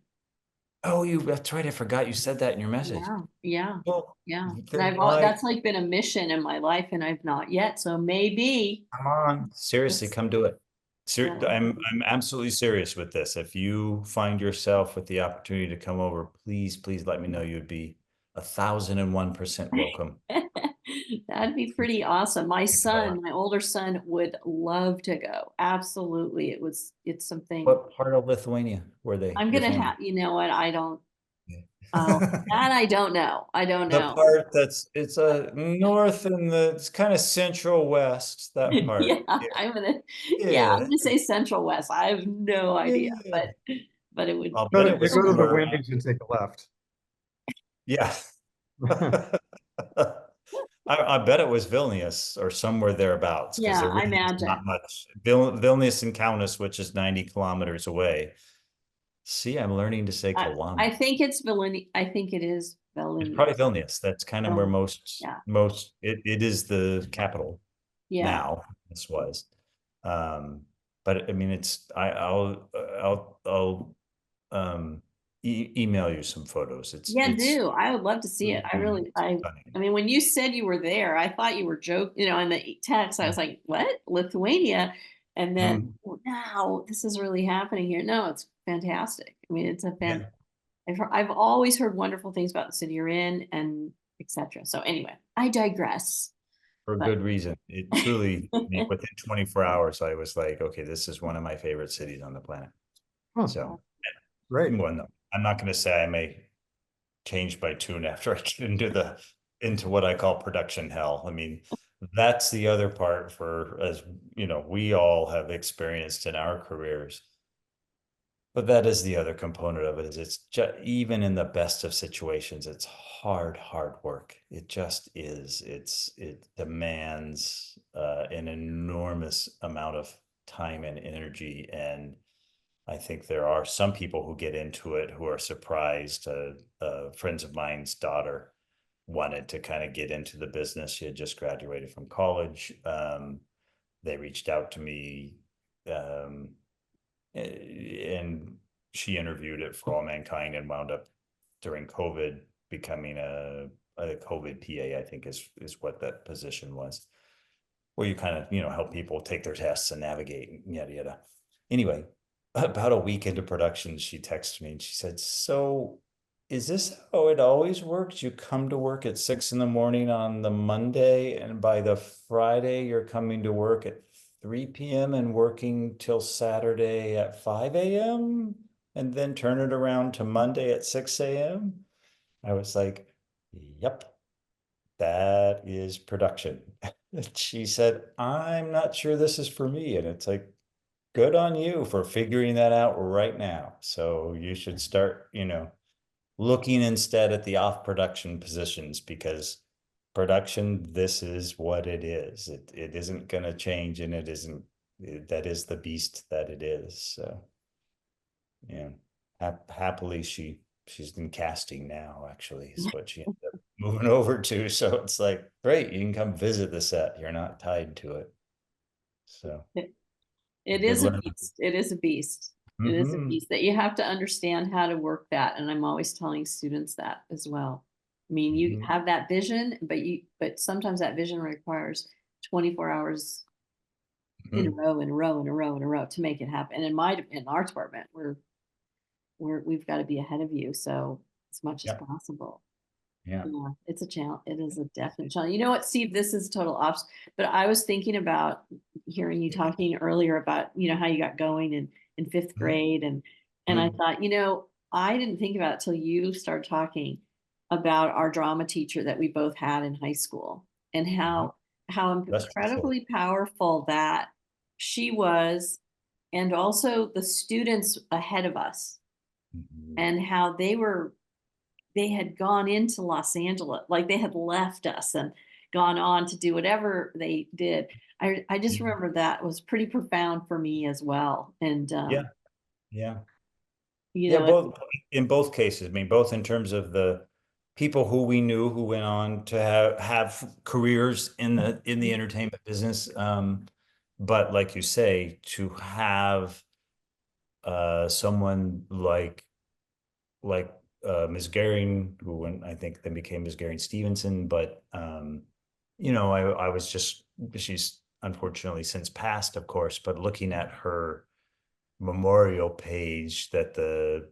Oh, that's right. I forgot you said that in your message. Yeah, yeah, Well, yeah. And then why? that's like been a mission in my life, and I've not yet. So maybe Come on. Seriously, this, come do it. that would be, I'm absolutely serious with this. If you find yourself with the opportunity to come over, please let me know. You'd be 1,001% welcome. that'd be pretty awesome. My Think about son, it. my older son, would love to go. Absolutely, it's something What part of Lithuania were they? I'm Your gonna family? have. You know what? I don't. Oh, Yeah. that I don't know. I don't The know. part it's a north and it's kind of central west, that Yeah, part. Yeah. I'm Yeah. gonna say Central West. I have no idea, Yeah. but it would. I'll Go bet to, it you was go to the somewhere. Wendy's and take a left. Yeah. I bet it was Vilnius or somewhere thereabouts, because Yeah, there I really is imagine. not much. Vilnius and Kaunas, which is 90 kilometers away. See, I'm learning to say I kilometers. think it's Vilni. I think it is It's probably Vilnius. Vilnius. That's kind of where Yeah, it is the capital yeah, now. This was. But I mean, I'll email you some photos. yeah. Do I would love to see it. I Really really, I stunning. mean, when you said you were there, I thought you were joking. You know, in the text, I was like, "What, Lithuania?" And then Mm, now this is really happening here. No, it's fantastic. I mean, it's a fan. yeah, I've always heard wonderful things about the city you're in, and etc. So anyway, I digress. for But good reason. It truly, I mean, within 24 hours, I was like, okay, this is one of my favorite cities on the planet. Huh, So, great. well, no, I'm not going to say I may change my tune after I get into what I call production hell. I mean, that's the other part, for, as we all have experienced in our careers. But that is the other component of it is it's just even in the best of situations, it's hard work. It just is. It demands an enormous amount of time and energy. And I think there are some people who get into it who are surprised. Friends of mine's daughter wanted to kind of get into the business. She had just graduated from college. They reached out to me. Um, and she interviewed it for All Mankind and wound up during COVID becoming a COVID PA, I think is what that position was, where you kind of, help people take their tests and navigate, yada, yada. Anyway, about a week into production, she texted me and she said, "So is this how it always works? You come to work at 6 in the morning on the Monday, and by the Friday, you're coming to work at 3 p.m. and working till Saturday at 5 a.m. and then turn it around to Monday at 6 a.m." I was like, "Yep, that is production." She said, "I'm not sure this is for me." And it's like, good on you for figuring that out right now. So you should start, looking instead at the off production positions, because production, this is what it is. It isn't going to change, and it isn't, that is the beast that it is. So, yeah, happily she's in casting now, actually, is what she ended up moving over to. So it's like, great, you can come visit the set. You're not tied to it. So It good is a learning. beast. It is a beast. It is a Mhm. beast that you have to understand how to work that. And I'm always telling students that as well. I mean, you Mhm. have that vision, but sometimes that vision requires 24 hours in a Mhm. row, in a row, in a row, in a row to make it happen. And in our department, we've got to be ahead of you. So as much as Yeah. possible. Yeah. Yeah, it's a challenge. It is a definite challenge. You know what, Steve? This is total ops, but I was thinking about hearing you talking earlier about, how you got going in fifth Mhm. grade. And I Mhm. thought, I didn't think about it till you started talking about our drama teacher that we both had in high school and Mhm. how That's for sure. incredibly powerful that she was, and also the students ahead of us Mhm. and how they had gone into Los Angeles, like they had left us and gone on to do whatever they did. I just Mhm. remember that was pretty profound for me as well. And, Yeah. Yeah. you Yeah. know, Both in both cases. I mean, both in terms of the people who we knew who went on to have careers in the entertainment business. But like you say, to have someone like Ms. Gehring, who I think then became Ms. Gehring Stevenson, but I was just, she's unfortunately since passed, of course, but looking at her memorial page that the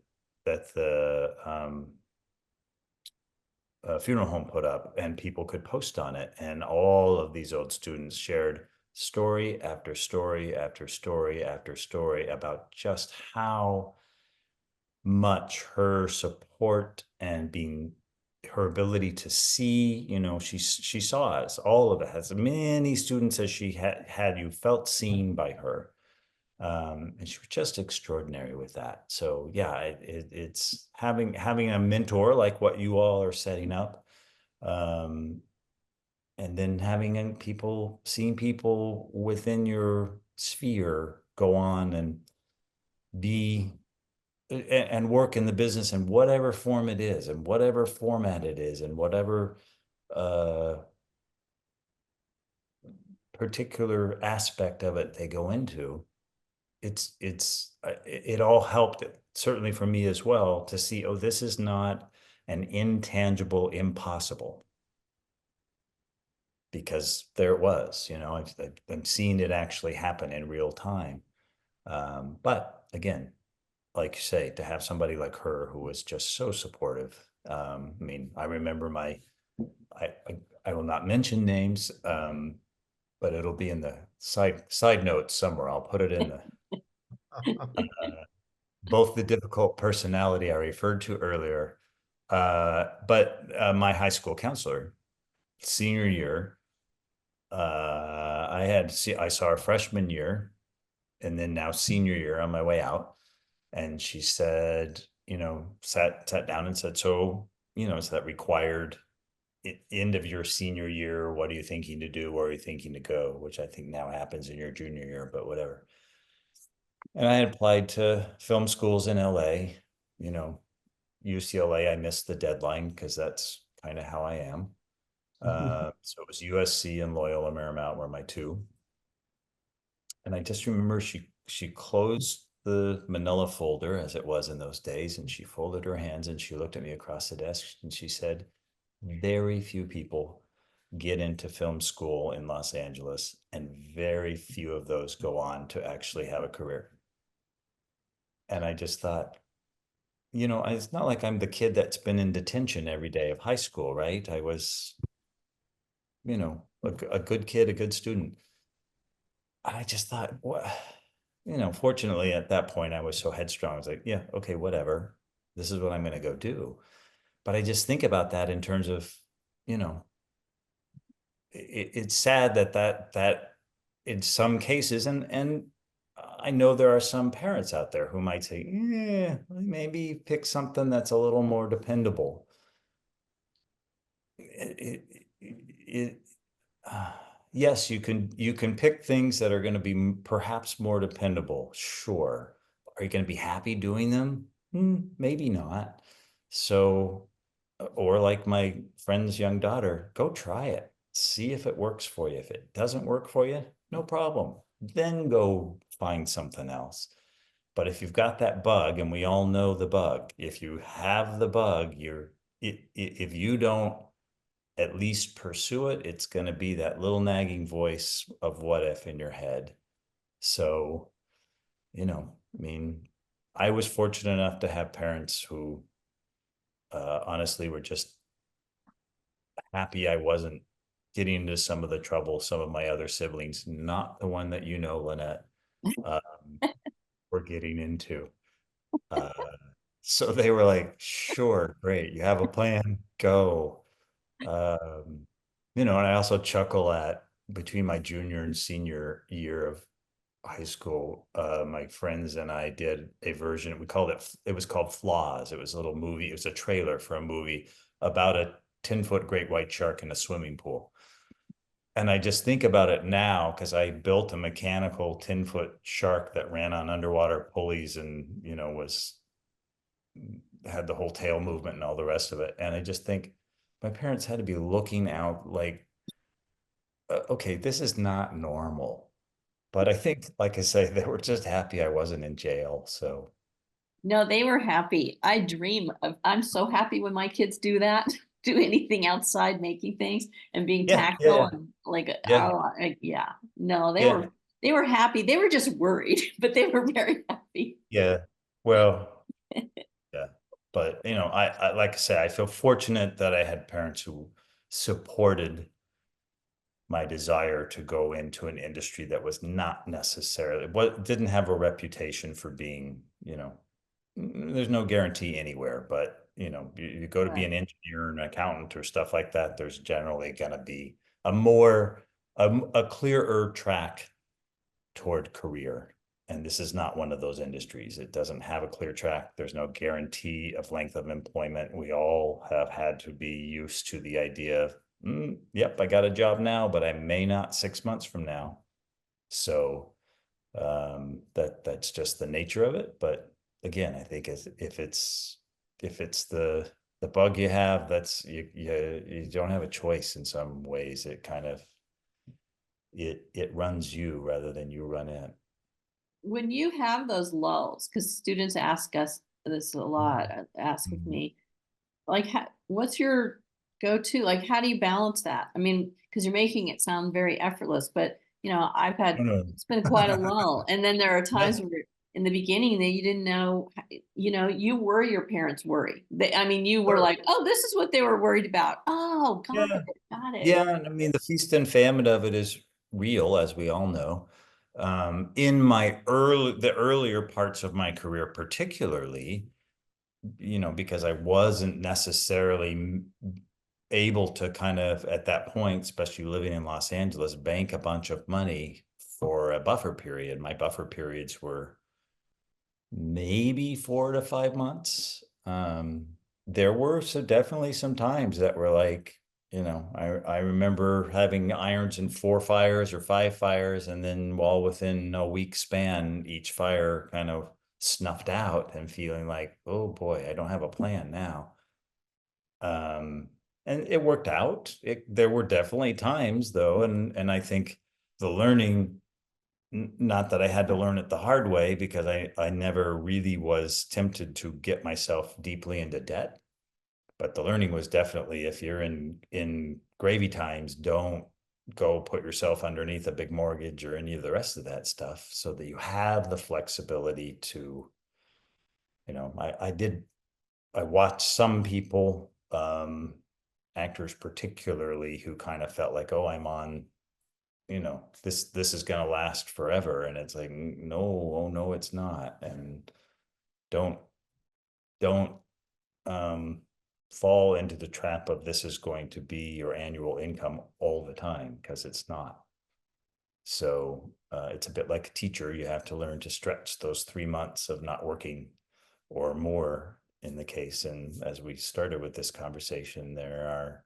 funeral home put up, and people could post on it, and all of these old students shared story after story after story after story about just how much her support and being her ability to see, she saw us, all of it, as many students as she had, you felt seen by her. And she was just extraordinary with that. So yeah, it's having a mentor like what you all are setting up, um, and then having people, seeing people within your sphere go on and be and work in the business in whatever form it is, and whatever format it is, and whatever uh, particular aspect of it they go into. It all helped, certainly for me as well, to see, oh, this is not an intangible impossible, because there it was, I'm seeing it actually happen in real time. But again, like you say, to have somebody like her who was just so supportive. I mean, I remember I will not mention names, but it'll be in the side notes somewhere. I'll put it in the both the difficult personality I referred to earlier, but my high school counselor, senior year, I saw her freshman year, and then now senior year on my way out. And she said, sat down and said, so, it's that required end of your senior year. What are you thinking to do? Where are you thinking to go? Which I think now happens in your junior year, but whatever. And I had applied to film schools in LA, you know, UCLA. I missed the deadline because that's kind of how I am. So it was USC and Loyola Marymount were my two. And I just remember she closed the manila folder as it was in those days, and she folded her hands and she looked at me across the desk and she said, very few people get into film school in Los Angeles, and very few of those go on to actually have a career. And I just thought, it's not like I'm the kid that's been in detention every day of high school, right? I was, a good kid, a good student. I just thought, what, fortunately at that point I was so headstrong. I was like, yeah, okay, whatever. This is what I'm going to go do. But I just think about that in terms of, you know, it's sad that in some cases, and I know there are some parents out there who might say, yeah, maybe pick something that's a little more dependable. It uh, yes, you can pick things that are going to be perhaps more dependable. Sure. Are you going to be happy doing them? Maybe not. So, or like my friend's young daughter, go try it. See if it works for you. If it doesn't work for you, no problem. Then go find something else. But if you've got that bug, and we all know the bug, if you have the bug, if you don't at least pursue it, it's going to be that little nagging voice of what if in your head. So, I mean, I was fortunate enough to have parents who honestly were just happy I wasn't getting into some of the trouble some of my other siblings, not the one that Lynette, um, were getting into. Uh, so they were like, sure, great, you have a plan, go. Um, and I also chuckle at between my junior and senior year of high school, my friends and I did a version, it was called Flaws. It was a little movie, it was a trailer for a movie about a 10-foot great white shark in a swimming pool. And I just think about it now because I built a mechanical 10-foot shark that ran on underwater pulleys and, was had the whole tail movement and all the rest of it. And I just think my parents had to be looking out like, okay, this is not normal. But I think, like I say, they were just happy I wasn't in jail. So No, they were happy. I'm so happy when my kids do that, do anything outside making things and being yeah, yeah, tactful yeah, and like, yeah, yeah. No, yeah, they were happy. They were just worried, but they were very happy. yeah. Well, yeah. But I like I say, I feel fortunate that I had parents who supported my desire to go into an industry that was not necessarily what didn't have a reputation for being, there's no guarantee anywhere, but you go to be Right. an engineer, an accountant, or stuff like that, there's generally going to be a more a clearer track toward career. And this is not one of those industries. It doesn't have a clear track. There's no guarantee of length of employment. We all have had to be used to the idea of, yep, I got a job now, but I may not 6 months from now. So that's just the nature of it. But again, I think if it's the bug you have, that's you don't have a choice in some ways. It kind of it runs you rather than you run it. When you have those lulls, because students ask us this a lot, ask of Mhm. me, like, what's your go-to? Like, how do you balance that? I mean, because you're making it sound very effortless, but I've had, No, no. it's been quite a lull. And then there are Yeah. times where in the beginning that you didn't know, you were your parents' worry. I mean, you were Sure. like, oh, this is what they were worried about. Oh, Yeah. got it. Yeah. And I mean, the feast and famine of it is real, as we all know. In the earlier parts of my career, particularly, because I wasn't necessarily able to kind of at that point, especially living in Los Angeles, bank a bunch of money for a buffer period. My buffer periods were maybe 4 to 5 months. There were definitely some times that were like, I remember having irons in 4 fires or 5 fires, and then while within a week span, each fire kind of snuffed out and feeling like, oh boy, I don't have a plan now. Um, and it worked out. There were definitely times though, and I think the learning, not that I had to learn it the hard way, because I never really was tempted to get myself deeply into debt. But the learning was definitely, if you're in gravy times, don't go put yourself underneath a big mortgage or any of the rest of that stuff, so that you have the flexibility to, I watched some people, actors particularly, who kind of felt like, oh, I'm on, this is going to last forever. And it's like, no, oh no, it's not. And don't, don't, um, fall into the trap of this is going to be your annual income all the time, because it's not. So it's a bit like a teacher. You have to learn to stretch those 3 months of not working, or more in the case. And as we started with this conversation, there are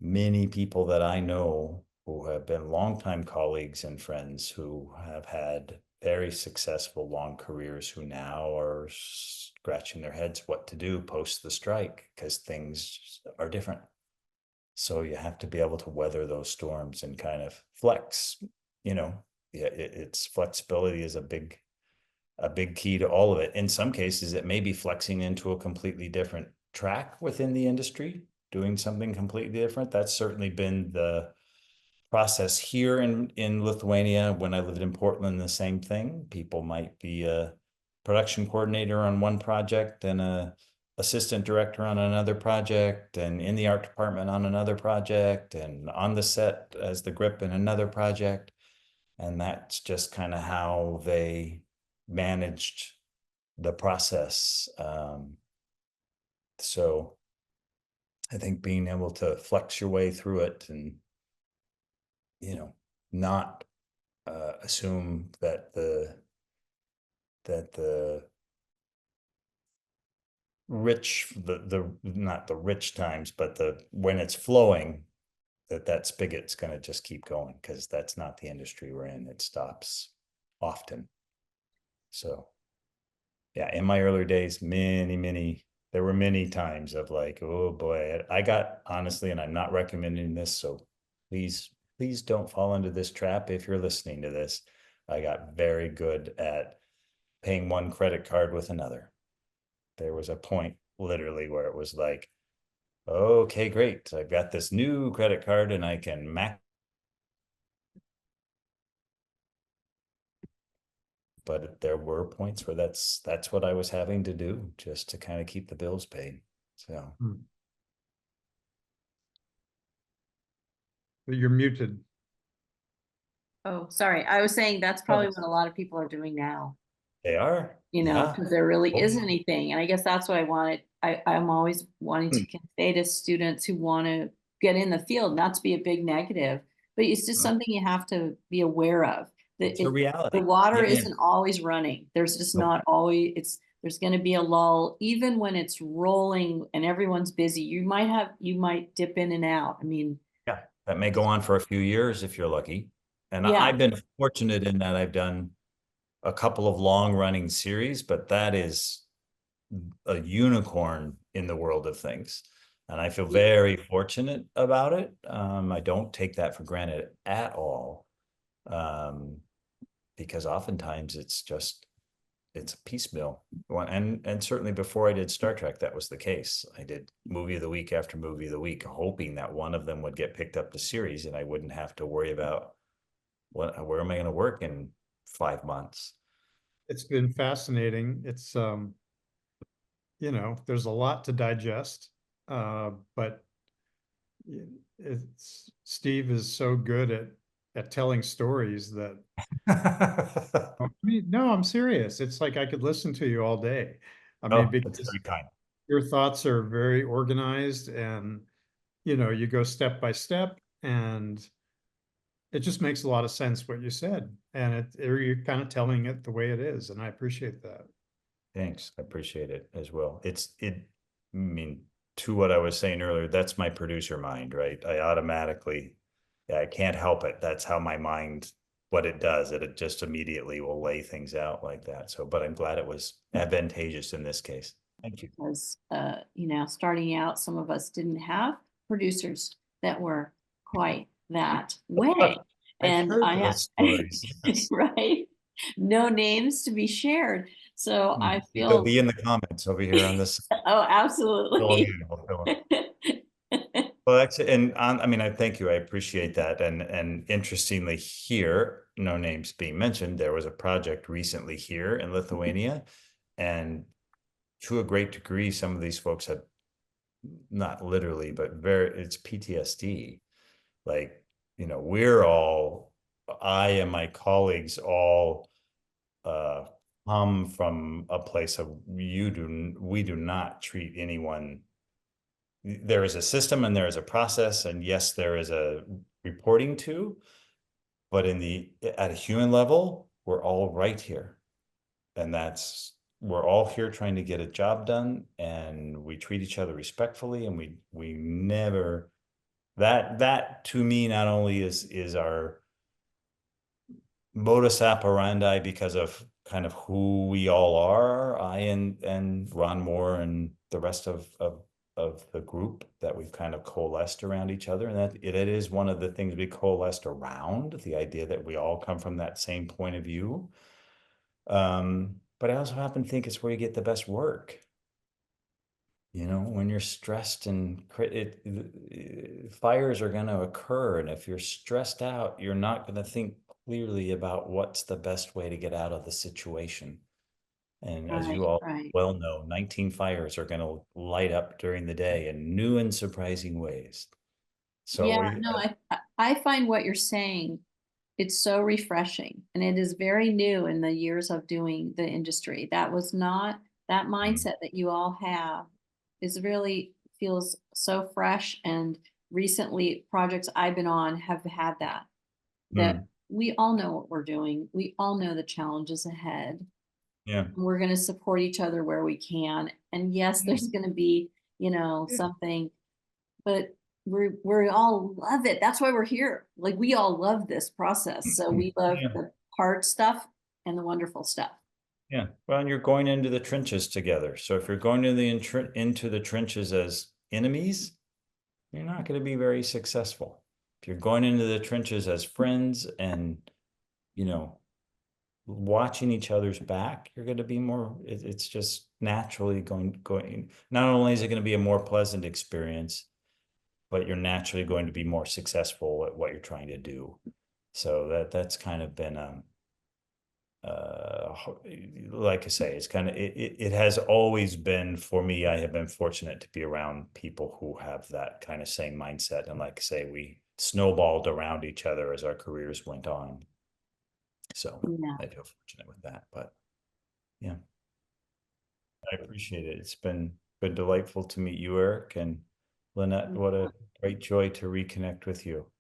many people that I know who have been longtime colleagues and friends who have had very successful long careers, who now are scratching their heads what to do post the strike, because things are different. So you have to be able to weather those storms and kind of flex, you know. Yeah, it's flexibility is a big key to all of it. In some cases, it may be flexing into a completely different track within the industry, doing something completely different. That's certainly been the process here in Lithuania. When I lived in Portland, the same thing. People might be a production coordinator on one project and a assistant director on another project, and in the art department on another project, and on the set as the grip in another project. And that's just kind of how they managed the process. So I think being able to flex your way through it, and, not assume that the rich, the not the rich times, but when it's flowing, that spigot's going to just keep going, because that's not the industry we're in. It stops often. So yeah, in my early days, there were many times of like, oh boy, I got, honestly, and I'm not recommending this, so please don't fall into this trap if you're listening to this. I got very good at paying one credit card with another. There was a point literally where it was like, okay, great, I've got this new credit card and I can max. But there were points where that's what I was having to do just to kind of keep the bills paid. So Hmm. You're muted. Oh, sorry. I was saying that's probably what a lot of people are doing now, they are, yeah. because there really Oh, isn't anything. And I guess that's what I wanted. I'm always wanting to hmm. convey to students who want to get in the field, not to be a big negative, but it's just something you have to be aware of. That It's a the reality. water Yeah, yeah. isn't always running. There's just Nope. not always, there's going to be a lull, even when it's rolling and everyone's busy. You might dip in and out. I mean, Yeah, that may go on for a few years if you're lucky. And yeah, I've been fortunate in that I've done a couple of long running series, but that is a unicorn in the world of things. And I feel very fortunate about it. I don't take that for granted at all. Um, because oftentimes it's a piecemeal one. And certainly before I did Star Trek, that was the case. I did movie of the week after movie of the week, hoping that one of them would get picked up to series and I wouldn't have to worry about where am I going to work in 5 months. It's been fascinating. It's there's a lot to digest. But it's Steve is so good at telling stories that I mean, no, I'm serious. It's like I could listen to you all day. I mean, Oh, that's because very kind. your thoughts are very organized and you go step by step and it just makes a lot of sense what you said, and you're kind of telling it the way it is, and I appreciate that. Thanks. I appreciate it as well. I mean, to what I was saying earlier, that's my producer mind, right? Yeah, I can't help it. That's how my mind, what it does, it just immediately will lay things out like that. So, but I'm glad it was advantageous in this case. Thank you. Because, starting out, some of us didn't have producers that were quite that way. I've And heard I have, those stories. Yes. right? No names to be shared. So I They'll feel, be in the comments over here on this. oh, absolutely. We'll fill 'em. Well, that's, and I mean, I thank you. I appreciate that. And interestingly here, no names being mentioned, there was a project recently here in Lithuania. And to a great degree, some of these folks had, not literally, but it's PTSD. Like, I and my colleagues all uh come from a place of we do not treat anyone. There is a system and there is a process, and yes, there is a reporting to, but at a human level, we're all right here. And we're all here trying to get a job done, and we treat each other respectfully, and we never, that to me not only is our modus operandi because of kind of who we all are, I and Ron Moore and the rest of the group, that we've kind of coalesced around each other. And that it is one of the things we coalesced around, the idea that we all come from that same point of view. But I also happen to think it's where you get the best work. When you're stressed and fires are going to occur. And if you're stressed out, you're not going to think clearly about what's the best way to get out of the situation. And as Right, you all right. well know, 19 fires are going to light up during the day in new and surprising ways. So Yeah, no, I find what you're saying, it's so refreshing, and it is very new in the years of doing the industry. That was not, that mindset that you all have is really feels so fresh. And recently projects I've been on have had that mm, we all know what we're doing. We all know the challenges ahead. yeah, We're going to support each other where we can. And yes, there's going to be, yeah, something, but we all love it. That's why we're here. Like we all love this process. So we love yeah, the hard stuff and the wonderful stuff. yeah. Well, and you're going into the trenches together. So if you're going into the trenches as enemies, you're not going to be very successful. If you're going into the trenches as friends and, you know, watching each other's back, you're going to be more, it's just naturally going, not only is it going to be a more pleasant experience, but you're naturally going to be more successful at what you're trying to do. So that's kind of been, uh, like I say, it has always been, for me, I have been fortunate to be around people who have that kind of same mindset. And like I say, we snowballed around each other as our careers went on. So Yeah. I feel fortunate with that, but yeah, I appreciate it. It's been delightful to meet you, Eric, and Lynette. What a great joy to reconnect with you.